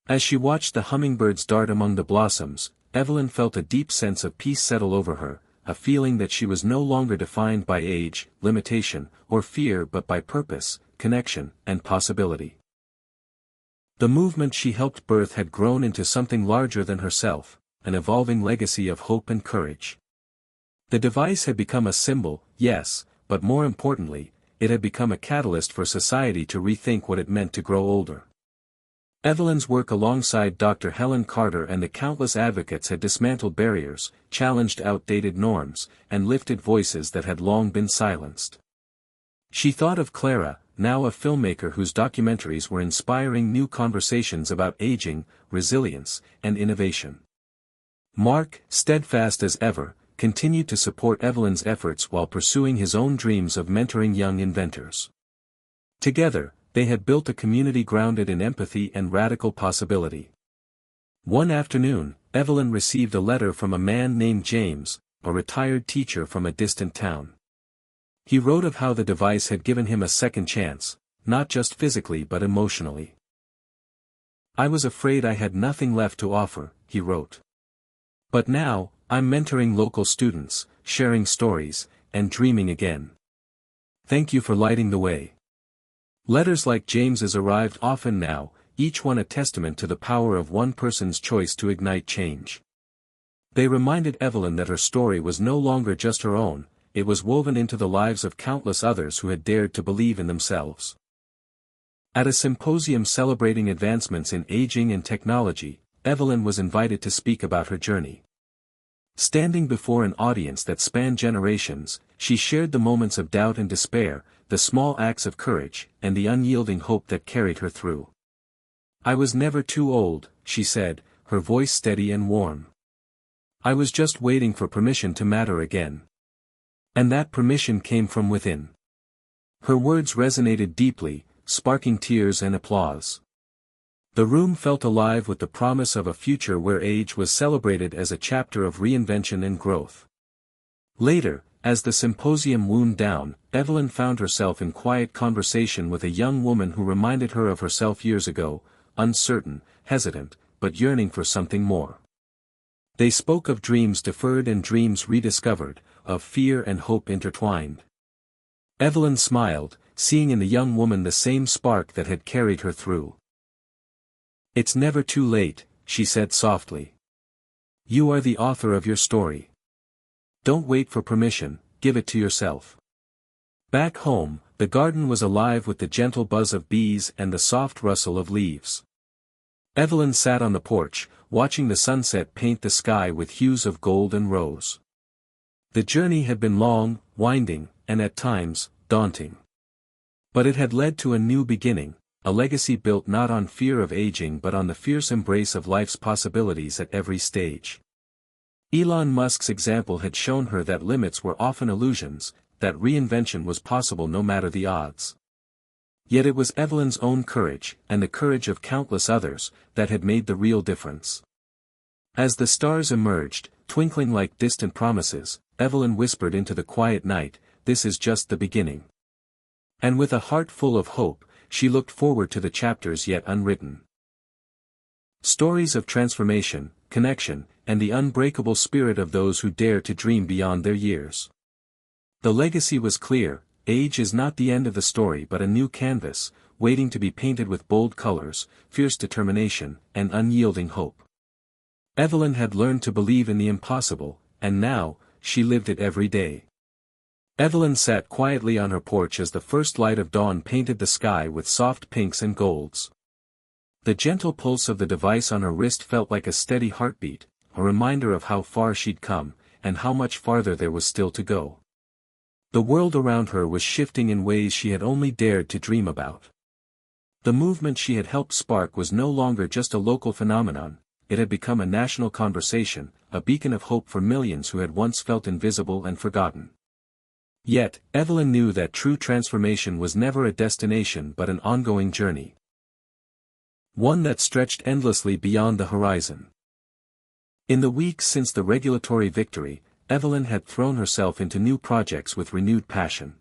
As she watched the hummingbirds dart among the blossoms, Evelyn felt a deep sense of peace settle over her, a feeling that she was no longer defined by age, limitation, or fear but by purpose, connection, and possibility. The movement she helped birth had grown into something larger than herself, an evolving legacy of hope and courage. The device had become a symbol, yes, but more importantly, it had become a catalyst for society to rethink what it meant to grow older. Evelyn's work alongside Dr. Helen Carter and the countless advocates had dismantled barriers, challenged outdated norms, and lifted voices that had long been silenced. She thought of Clara, now a filmmaker whose documentaries were inspiring new conversations about aging, resilience, and innovation. Mark, steadfast as ever, continued to support Evelyn's efforts while pursuing his own dreams of mentoring young inventors. Together, they had built a community grounded in empathy and radical possibility. One afternoon, Evelyn received a letter from a man named James, a retired teacher from a distant town. He wrote of how the device had given him a second chance, not just physically but emotionally. "I was afraid I had nothing left to offer," he wrote. "But now, I'm mentoring local students, sharing stories, and dreaming again. Thank you for lighting the way." Letters like James's arrived often now, each one a testament to the power of one person's choice to ignite change. They reminded Evelyn that her story was no longer just her own, it was woven into the lives of countless others who had dared to believe in themselves. At a symposium celebrating advancements in aging and technology, Evelyn was invited to speak about her journey. Standing before an audience that spanned generations, she shared the moments of doubt and despair, the small acts of courage, and the unyielding hope that carried her through. "I was never too old," she said, her voice steady and warm. "I was just waiting for permission to matter again. And that permission came from within." Her words resonated deeply, sparking tears and applause. The room felt alive with the promise of a future where age was celebrated as a chapter of reinvention and growth. Later, as the symposium wound down, Evelyn found herself in quiet conversation with a young woman who reminded her of herself years ago, uncertain, hesitant, but yearning for something more. They spoke of dreams deferred and dreams rediscovered, of fear and hope intertwined. Evelyn smiled, seeing in the young woman the same spark that had carried her through. "It's never too late," she said softly. "You are the author of your story. Don't wait for permission, give it to yourself." Back home, the garden was alive with the gentle buzz of bees and the soft rustle of leaves. Evelyn sat on the porch, watching the sunset paint the sky with hues of gold and rose. The journey had been long, winding, and at times, daunting. But it had led to a new beginning, a legacy built not on fear of aging but on the fierce embrace of life's possibilities at every stage. Elon Musk's example had shown her that limits were often illusions, that reinvention was possible no matter the odds. Yet it was Evelyn's own courage, and the courage of countless others, that had made the real difference. As the stars emerged, twinkling like distant promises, Evelyn whispered into the quiet night, "This is just the beginning." And with a heart full of hope, she looked forward to the chapters yet unwritten. Stories of transformation, connection, and the unbreakable spirit of those who dare to dream beyond their years. The legacy was clear: age is not the end of the story but a new canvas, waiting to be painted with bold colors, fierce determination, and unyielding hope. Evelyn had learned to believe in the impossible, and now, she lived it every day. Evelyn sat quietly on her porch as the first light of dawn painted the sky with soft pinks and golds. The gentle pulse of the device on her wrist felt like a steady heartbeat, a reminder of how far she'd come, and how much farther there was still to go. The world around her was shifting in ways she had only dared to dream about. The movement she had helped spark was no longer just a local phenomenon, it had become a national conversation, a beacon of hope for millions who had once felt invisible and forgotten. Yet, Evelyn knew that true transformation was never a destination but an ongoing journey. One that stretched endlessly beyond the horizon. In the weeks since the regulatory victory, Evelyn had thrown herself into new projects with renewed passion.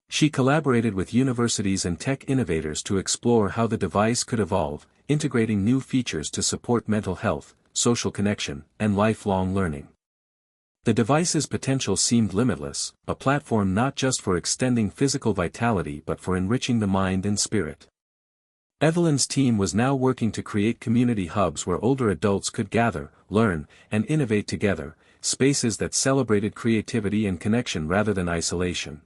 She collaborated with universities and tech innovators to explore how the device could evolve, integrating new features to support mental health, social connection, and lifelong learning. The device's potential seemed limitless, a platform not just for extending physical vitality but for enriching the mind and spirit. Evelyn's team was now working to create community hubs where older adults could gather, learn, and innovate together, spaces that celebrated creativity and connection rather than isolation.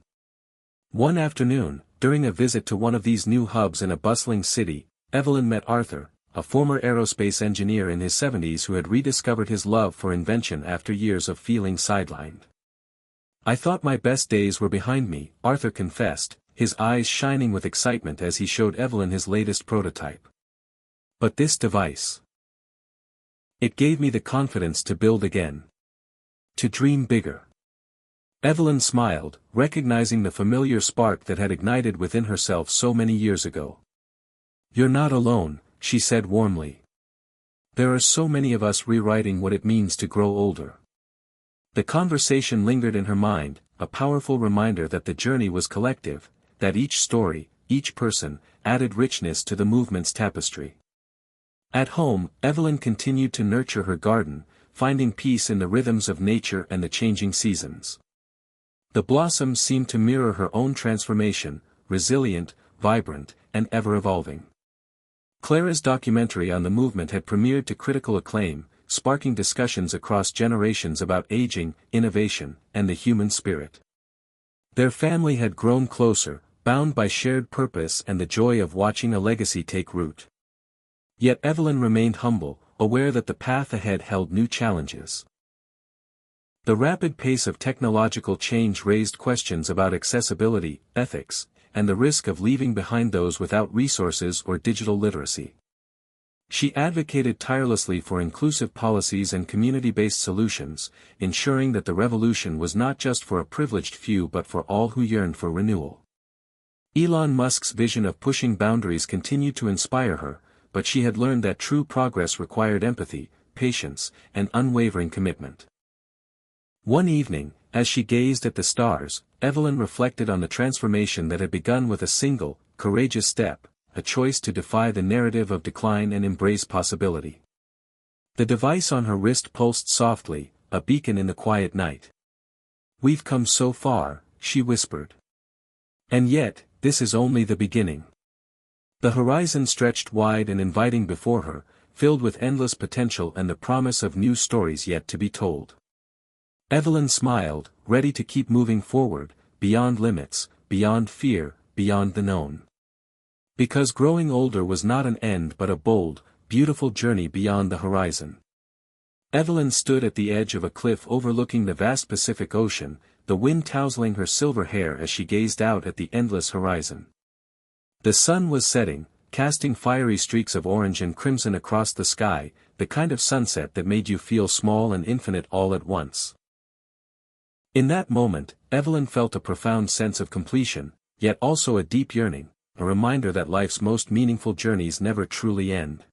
One afternoon, during a visit to one of these new hubs in a bustling city, Evelyn met Arthur, a former aerospace engineer in his 70s who had rediscovered his love for invention after years of feeling sidelined. "I thought my best days were behind me," Arthur confessed, his eyes shining with excitement as he showed Evelyn his latest prototype. "But this device. It gave me the confidence to build again. To dream bigger." Evelyn smiled, recognizing the familiar spark that had ignited within herself so many years ago. "You're not alone," she said warmly. "There are so many of us rewriting what it means to grow older." The conversation lingered in her mind, a powerful reminder that the journey was collective, that each story, each person, added richness to the movement's tapestry. At home, Evelyn continued to nurture her garden, finding peace in the rhythms of nature and the changing seasons. The blossoms seemed to mirror her own transformation, resilient, vibrant, and ever-evolving. Clara's documentary on the movement had premiered to critical acclaim, sparking discussions across generations about aging, innovation, and the human spirit. Their family had grown closer, bound by shared purpose and the joy of watching a legacy take root. Yet Evelyn remained humble, aware that the path ahead held new challenges. The rapid pace of technological change raised questions about accessibility, ethics, and the risk of leaving behind those without resources or digital literacy. She advocated tirelessly for inclusive policies and community-based solutions, ensuring that the revolution was not just for a privileged few but for all who yearned for renewal. Elon Musk's vision of pushing boundaries continued to inspire her, but she had learned that true progress required empathy, patience, and unwavering commitment. One evening, as she gazed at the stars, Evelyn reflected on the transformation that had begun with a single, courageous step, a choice to defy the narrative of decline and embrace possibility. The device on her wrist pulsed softly, a beacon in the quiet night. "We've come so far," she whispered. "And yet, this is only the beginning." The horizon stretched wide and inviting before her, filled with endless potential and the promise of new stories yet to be told. Evelyn smiled, ready to keep moving forward, beyond limits, beyond fear, beyond the known. Because growing older was not an end but a bold, beautiful journey beyond the horizon. Evelyn stood at the edge of a cliff overlooking the vast Pacific Ocean, the wind tousling her silver hair as she gazed out at the endless horizon. The sun was setting, casting fiery streaks of orange and crimson across the sky, the kind of sunset that made you feel small and infinite all at once. In that moment, Evelyn felt a profound sense of completion, yet also a deep yearning, a reminder that life's most meaningful journeys never truly end.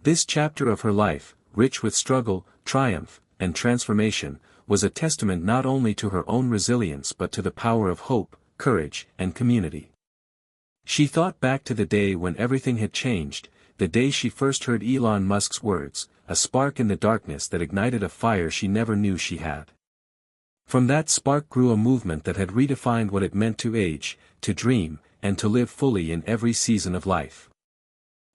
This chapter of her life, rich with struggle, triumph, and transformation, was a testament not only to her own resilience but to the power of hope, courage, and community. She thought back to the day when everything had changed, the day she first heard Elon Musk's words, a spark in the darkness that ignited a fire she never knew she had. From that spark grew a movement that had redefined what it meant to age, to dream, and to live fully in every season of life.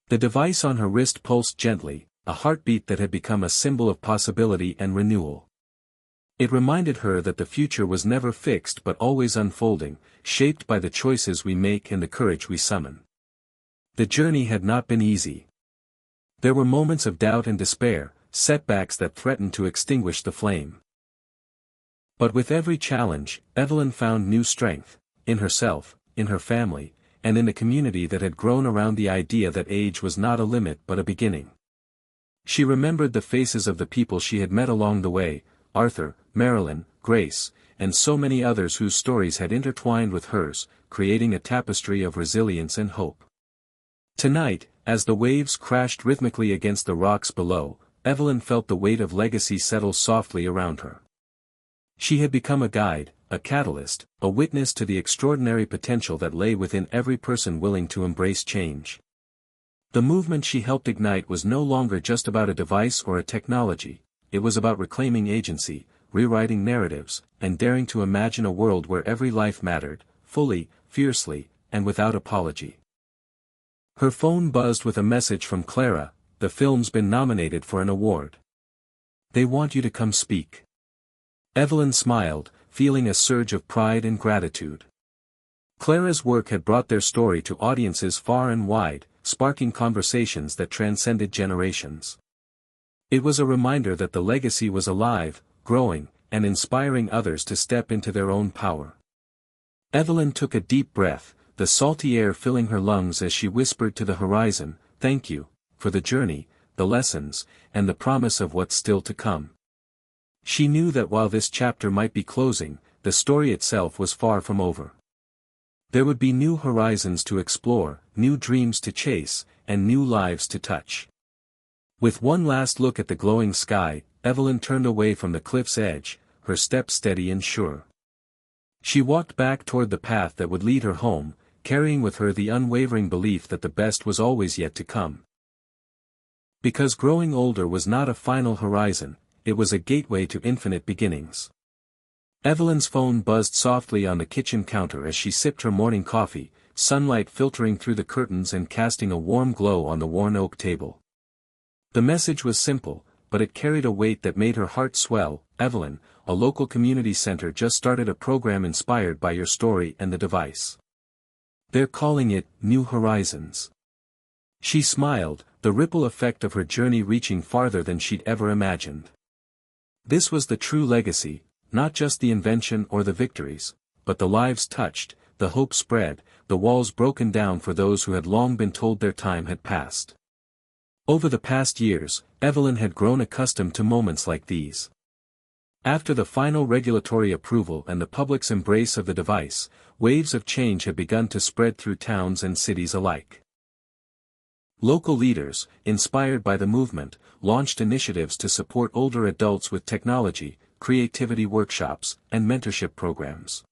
The device on her wrist pulsed gently, a heartbeat that had become a symbol of possibility and renewal. It reminded her that the future was never fixed but always unfolding, shaped by the choices we make and the courage we summon. The journey had not been easy. There were moments of doubt and despair, setbacks that threatened to extinguish the flame. But with every challenge, Evelyn found new strength, in herself, in her family, and in the community that had grown around the idea that age was not a limit but a beginning. She remembered the faces of the people she had met along the way, Arthur, Marilyn, Grace, and so many others whose stories had intertwined with hers, creating a tapestry of resilience and hope. Tonight, as the waves crashed rhythmically against the rocks below, Evelyn felt the weight of legacy settle softly around her. She had become a guide, a catalyst, a witness to the extraordinary potential that lay within every person willing to embrace change. The movement she helped ignite was no longer just about a device or a technology, it was about reclaiming agency, rewriting narratives, and daring to imagine a world where every life mattered, fully, fiercely, and without apology. Her phone buzzed with a message from Clara, "The film's been nominated for an award. They want you to come speak." Evelyn smiled, feeling a surge of pride and gratitude. Clara's work had brought their story to audiences far and wide, sparking conversations that transcended generations. It was a reminder that the legacy was alive, growing, and inspiring others to step into their own power. Evelyn took a deep breath, the salty air filling her lungs as she whispered to the horizon, "Thank you, for the journey, the lessons, and the promise of what's still to come." She knew that while this chapter might be closing, the story itself was far from over. There would be new horizons to explore, new dreams to chase, and new lives to touch. With one last look at the glowing sky, Evelyn turned away from the cliff's edge, her steps steady and sure. She walked back toward the path that would lead her home, carrying with her the unwavering belief that the best was always yet to come. Because growing older was not a final horizon, it was a gateway to infinite beginnings. Evelyn's phone buzzed softly on the kitchen counter as she sipped her morning coffee, sunlight filtering through the curtains and casting a warm glow on the worn oak table. The message was simple, but it carried a weight that made her heart swell. "Evelyn, a local community center just started a program inspired by your story and the device. They're calling it New Horizons." She smiled, the ripple effect of her journey reaching farther than she'd ever imagined. This was the true legacy, not just the invention or the victories, but the lives touched, the hope spread, the walls broken down for those who had long been told their time had passed. Over the past years, Evelyn had grown accustomed to moments like these. After the final regulatory approval and the public's embrace of the device, waves of change had begun to spread through towns and cities alike. Local leaders, inspired by the movement, launched initiatives to support older adults with technology, creativity workshops, and mentorship programs.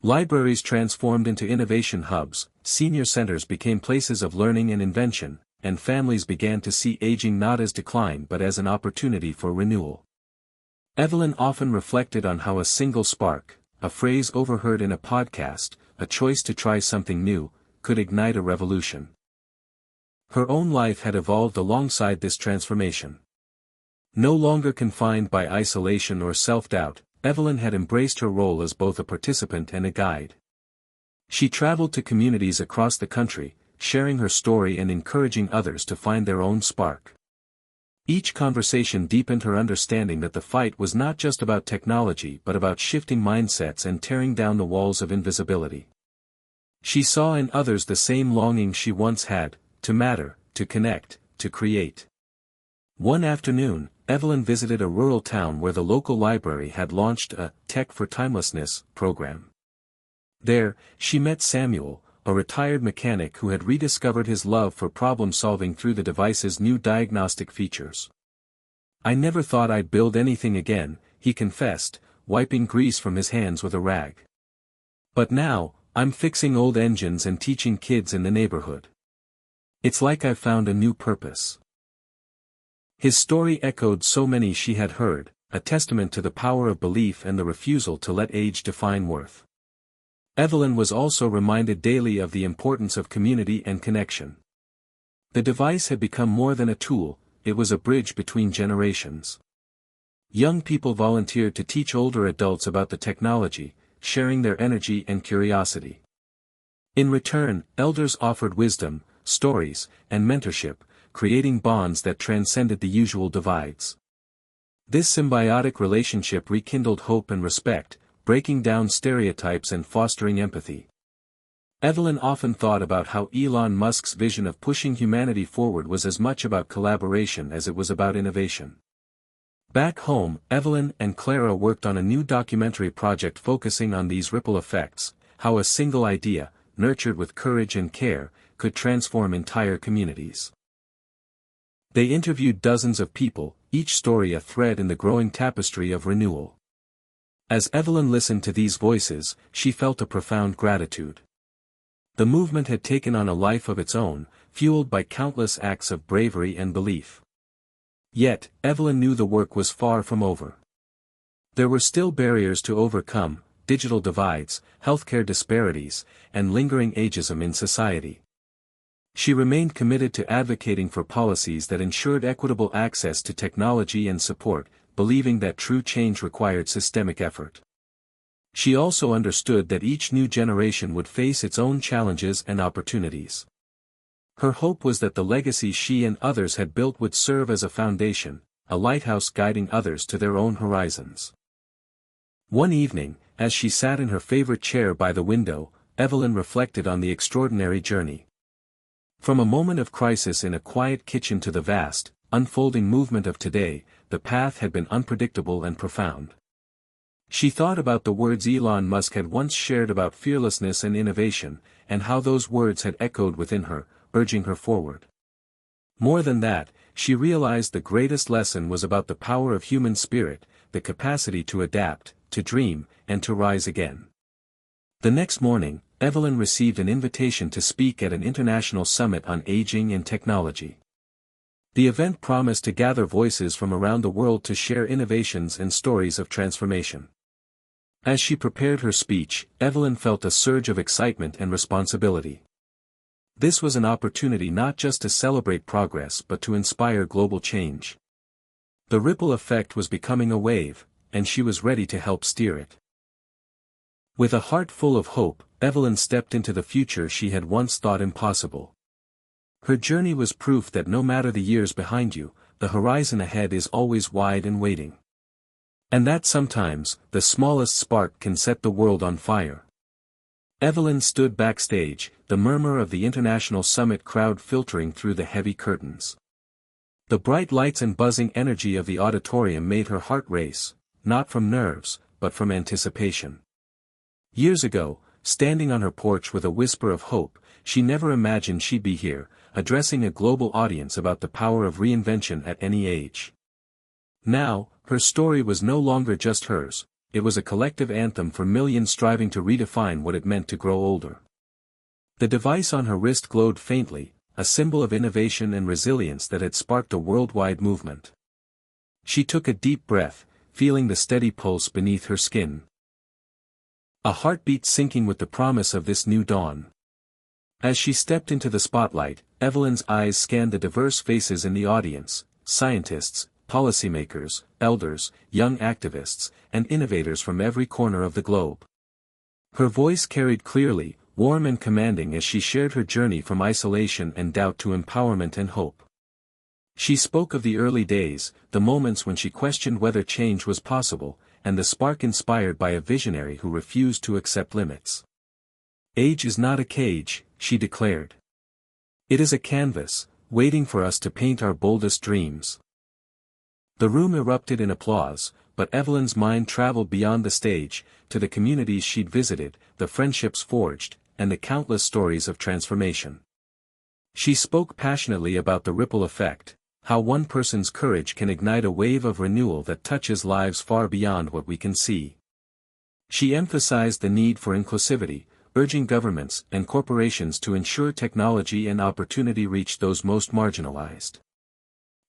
Libraries transformed into innovation hubs, senior centers became places of learning and invention, and families began to see aging not as decline but as an opportunity for renewal. Evelyn often reflected on how a single spark, a phrase overheard in a podcast, a choice to try something new, could ignite a revolution. Her own life had evolved alongside this transformation. No longer confined by isolation or self-doubt, Evelyn had embraced her role as both a participant and a guide. She traveled to communities across the country, sharing her story and encouraging others to find their own spark. Each conversation deepened her understanding that the fight was not just about technology but about shifting mindsets and tearing down the walls of invisibility. She saw in others the same longing she once had, to matter, to connect, to create. One afternoon, Evelyn visited a rural town where the local library had launched a Tech for Timelessness program. There, she met Samuel, a retired mechanic who had rediscovered his love for problem-solving through the device's new diagnostic features. I never thought I'd build anything again, he confessed, wiping grease from his hands with a rag. But now, I'm fixing old engines and teaching kids in the neighborhood. It's like I've found a new purpose. His story echoed so many she had heard, a testament to the power of belief and the refusal to let age define worth. Evelyn was also reminded daily of the importance of community and connection. The device had become more than a tool, it was a bridge between generations. Young people volunteered to teach older adults about the technology, sharing their energy and curiosity. In return, elders offered wisdom, stories, and mentorship, creating bonds that transcended the usual divides. This symbiotic relationship rekindled hope and respect, breaking down stereotypes and fostering empathy. Evelyn often thought about how Elon Musk's vision of pushing humanity forward was as much about collaboration as it was about innovation. Back home, Evelyn and Clara worked on a new documentary project focusing on these ripple effects, how a single idea, nurtured with courage and care, could transform entire communities. They interviewed dozens of people, each story a thread in the growing tapestry of renewal. As Evelyn listened to these voices, she felt a profound gratitude. The movement had taken on a life of its own, fueled by countless acts of bravery and belief. Yet, Evelyn knew the work was far from over. There were still barriers to overcome, digital divides, healthcare disparities, and lingering ageism in society. She remained committed to advocating for policies that ensured equitable access to technology and support, believing that true change required systemic effort. She also understood that each new generation would face its own challenges and opportunities. Her hope was that the legacy she and others had built would serve as a foundation, a lighthouse guiding others to their own horizons. One evening, as she sat in her favorite chair by the window, Evelyn reflected on the extraordinary journey. From a moment of crisis in a quiet kitchen to the vast, unfolding movement of today, the path had been unpredictable and profound. She thought about the words Elon Musk had once shared about fearlessness and innovation, and how those words had echoed within her, urging her forward. More than that, she realized the greatest lesson was about the power of human spirit, the capacity to adapt, to dream, and to rise again. The next morning, Evelyn received an invitation to speak at an international summit on aging and technology. The event promised to gather voices from around the world to share innovations and stories of transformation. As she prepared her speech, Evelyn felt a surge of excitement and responsibility. This was an opportunity not just to celebrate progress but to inspire global change. The ripple effect was becoming a wave, and she was ready to help steer it. With a heart full of hope, Evelyn stepped into the future she had once thought impossible. Her journey was proof that no matter the years behind you, the horizon ahead is always wide and waiting. And that sometimes, the smallest spark can set the world on fire. Evelyn stood backstage, the murmur of the international summit crowd filtering through the heavy curtains. The bright lights and buzzing energy of the auditorium made her heart race, not from nerves, but from anticipation. Years ago, standing on her porch with a whisper of hope, she never imagined she'd be here, addressing a global audience about the power of reinvention at any age. Now, her story was no longer just hers, it was a collective anthem for millions striving to redefine what it meant to grow older. The device on her wrist glowed faintly, a symbol of innovation and resilience that had sparked a worldwide movement. She took a deep breath, feeling the steady pulse beneath her skin. A heartbeat syncing with the promise of this new dawn. As she stepped into the spotlight, Evelyn's eyes scanned the diverse faces in the audience, scientists, policymakers, elders, young activists, and innovators from every corner of the globe. Her voice carried clearly, warm and commanding as she shared her journey from isolation and doubt to empowerment and hope. She spoke of the early days, the moments when she questioned whether change was possible, and the spark inspired by a visionary who refused to accept limits. Age is not a cage, she declared. It is a canvas, waiting for us to paint our boldest dreams. The room erupted in applause, but Evelyn's mind traveled beyond the stage, to the communities she'd visited, the friendships forged, and the countless stories of transformation. She spoke passionately about the ripple effect, how one person's courage can ignite a wave of renewal that touches lives far beyond what we can see. She emphasized the need for inclusivity, urging governments and corporations to ensure technology and opportunity reach those most marginalized.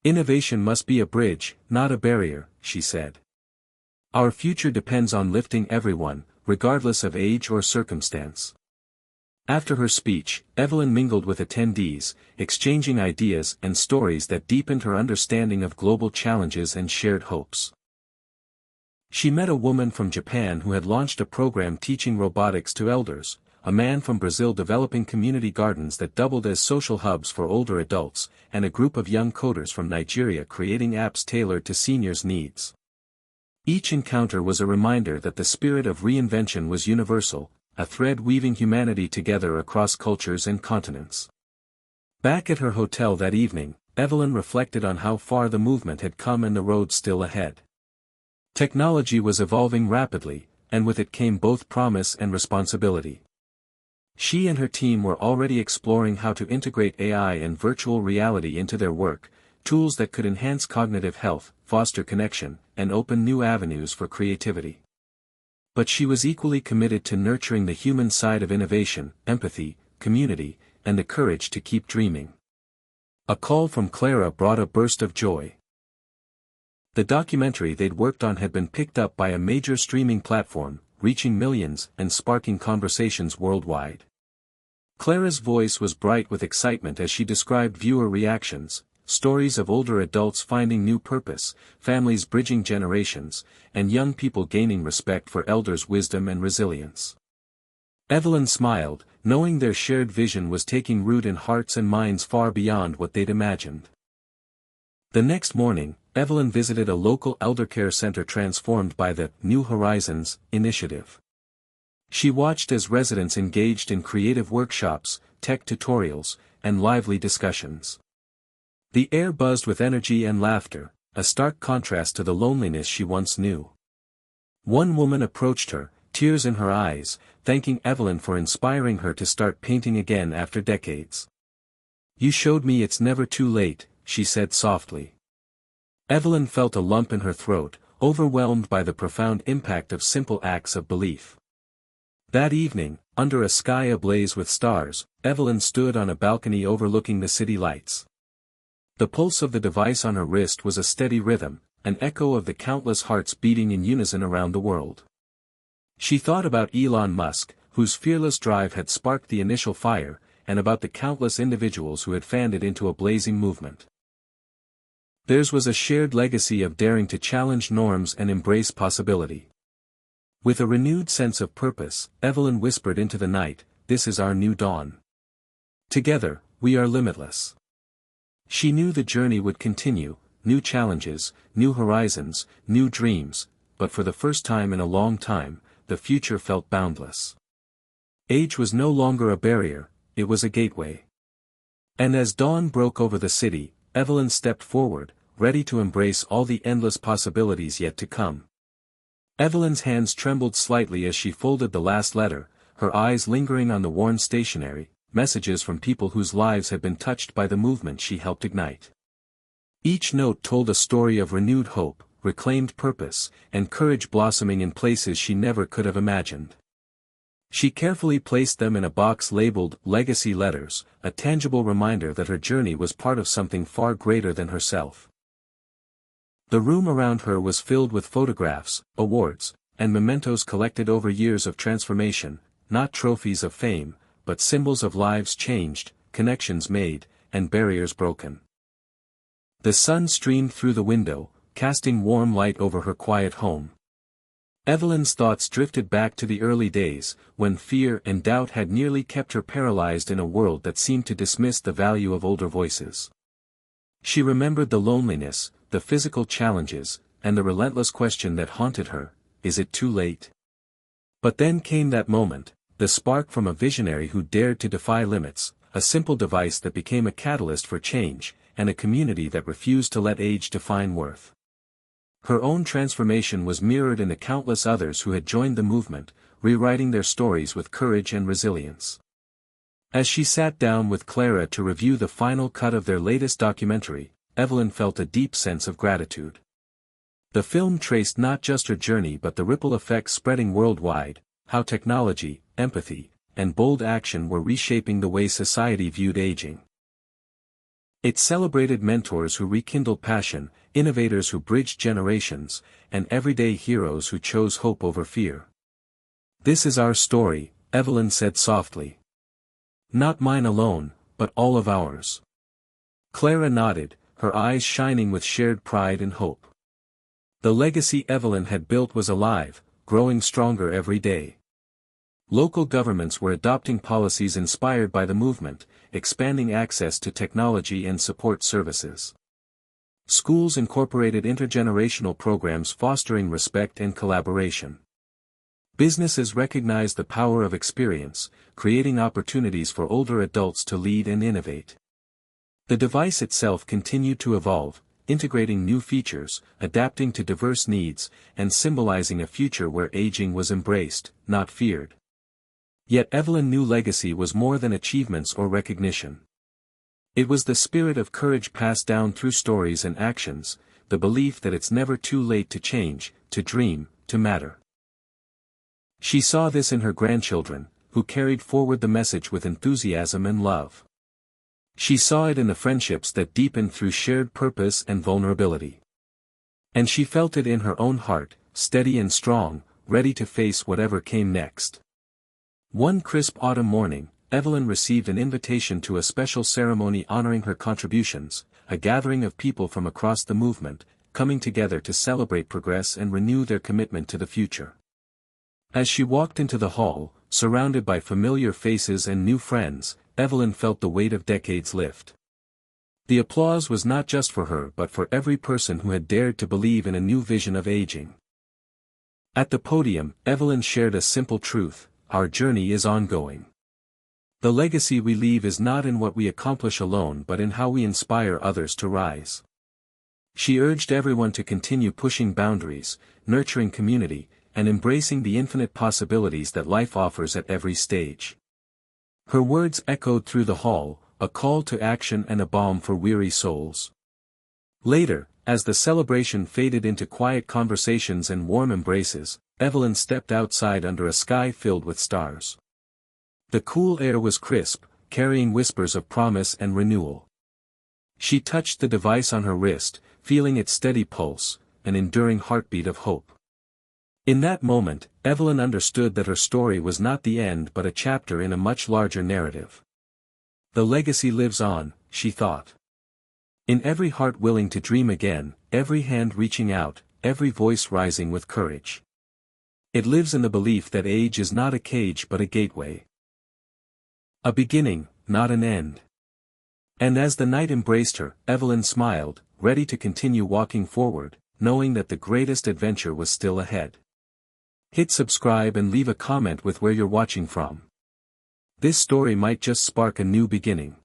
Innovation must be a bridge, not a barrier, she said. Our future depends on lifting everyone, regardless of age or circumstance. After her speech, Evelyn mingled with attendees, exchanging ideas and stories that deepened her understanding of global challenges and shared hopes. She met a woman from Japan who had launched a program teaching robotics to elders, a man from Brazil developing community gardens that doubled as social hubs for older adults, and a group of young coders from Nigeria creating apps tailored to seniors' needs. Each encounter was a reminder that the spirit of reinvention was universal, a thread weaving humanity together across cultures and continents. Back at her hotel that evening, Evelyn reflected on how far the movement had come and the road still ahead. Technology was evolving rapidly, and with it came both promise and responsibility. She and her team were already exploring how to integrate AI and virtual reality into their work, tools that could enhance cognitive health, foster connection, and open new avenues for creativity. But she was equally committed to nurturing the human side of innovation, empathy, community, and the courage to keep dreaming. A call from Clara brought a burst of joy. The documentary they'd worked on had been picked up by a major streaming platform, reaching millions and sparking conversations worldwide. Clara's voice was bright with excitement as she described viewer reactions, stories of older adults finding new purpose, families bridging generations, and young people gaining respect for elders' wisdom and resilience. Evelyn smiled, knowing their shared vision was taking root in hearts and minds far beyond what they'd imagined. The next morning, Evelyn visited a local eldercare center transformed by the New Horizons initiative. She watched as residents engaged in creative workshops, tech tutorials, and lively discussions. The air buzzed with energy and laughter, a stark contrast to the loneliness she once knew. One woman approached her, tears in her eyes, thanking Evelyn for inspiring her to start painting again after decades. "You showed me it's never too late," she said softly. Evelyn felt a lump in her throat, overwhelmed by the profound impact of simple acts of belief. That evening, under a sky ablaze with stars, Evelyn stood on a balcony overlooking the city lights. The pulse of the device on her wrist was a steady rhythm, an echo of the countless hearts beating in unison around the world. She thought about Elon Musk, whose fearless drive had sparked the initial fire, and about the countless individuals who had fanned it into a blazing movement. Theirs was a shared legacy of daring to challenge norms and embrace possibility. With a renewed sense of purpose, Evelyn whispered into the night, "This is our new dawn. Together, we are limitless." She knew the journey would continue, new challenges, new horizons, new dreams, but for the first time in a long time, the future felt boundless. Age was no longer a barrier, it was a gateway. And as dawn broke over the city, Evelyn stepped forward, ready to embrace all the endless possibilities yet to come. Evelyn's hands trembled slightly as she folded the last letter, her eyes lingering on the worn stationery, messages from people whose lives had been touched by the movement she helped ignite. Each note told a story of renewed hope, reclaimed purpose, and courage blossoming in places she never could have imagined. She carefully placed them in a box labeled Legacy Letters, a tangible reminder that her journey was part of something far greater than herself. The room around her was filled with photographs, awards, and mementos collected over years of transformation, not trophies of fame, but symbols of lives changed, connections made, and barriers broken. The sun streamed through the window, casting warm light over her quiet home. Evelyn's thoughts drifted back to the early days, when fear and doubt had nearly kept her paralyzed in a world that seemed to dismiss the value of older voices. She remembered the loneliness, the physical challenges, and the relentless question that haunted her, "Is it too late?" But then came that moment, the spark from a visionary who dared to defy limits, a simple device that became a catalyst for change, and a community that refused to let age define worth. Her own transformation was mirrored in the countless others who had joined the movement, rewriting their stories with courage and resilience. As she sat down with Clara to review the final cut of their latest documentary, Evelyn felt a deep sense of gratitude. The film traced not just her journey but the ripple effects spreading worldwide, how technology, empathy, and bold action were reshaping the way society viewed aging. It celebrated mentors who rekindled passion, innovators who bridged generations, and everyday heroes who chose hope over fear. "This is our story," Evelyn said softly. "Not mine alone, but all of ours." Clara nodded, her eyes shining with shared pride and hope. The legacy Evelyn had built was alive, growing stronger every day. Local governments were adopting policies inspired by the movement, expanding access to technology and support services. Schools incorporated intergenerational programs fostering respect and collaboration. Businesses recognized the power of experience, creating opportunities for older adults to lead and innovate. The device itself continued to evolve, integrating new features, adapting to diverse needs, and symbolizing a future where aging was embraced, not feared. Yet Evelyn knew legacy was more than achievements or recognition. It was the spirit of courage passed down through stories and actions, the belief that it's never too late to change, to dream, to matter. She saw this in her grandchildren, who carried forward the message with enthusiasm and love. She saw it in the friendships that deepened through shared purpose and vulnerability. And she felt it in her own heart, steady and strong, ready to face whatever came next. One crisp autumn morning, Evelyn received an invitation to a special ceremony honoring her contributions, a gathering of people from across the movement, coming together to celebrate progress and renew their commitment to the future. As she walked into the hall, surrounded by familiar faces and new friends, Evelyn felt the weight of decades lift. The applause was not just for her but for every person who had dared to believe in a new vision of aging. At the podium, Evelyn shared a simple truth: our journey is ongoing. The legacy we leave is not in what we accomplish alone but in how we inspire others to rise. She urged everyone to continue pushing boundaries, nurturing community, and embracing the infinite possibilities that life offers at every stage. Her words echoed through the hall, a call to action and a balm for weary souls. Later, as the celebration faded into quiet conversations and warm embraces, Evelyn stepped outside under a sky filled with stars. The cool air was crisp, carrying whispers of promise and renewal. She touched the device on her wrist, feeling its steady pulse, an enduring heartbeat of hope. In that moment, Evelyn understood that her story was not the end but a chapter in a much larger narrative. The legacy lives on, she thought. In every heart willing to dream again, every hand reaching out, every voice rising with courage. It lives in the belief that age is not a cage but a gateway. A beginning, not an end. And as the night embraced her, Evelyn smiled, ready to continue walking forward, knowing that the greatest adventure was still ahead. Hit subscribe and leave a comment with where you're watching from. This story might just spark a new beginning.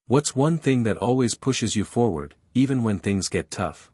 What's one thing that always pushes you forward, even when things get tough?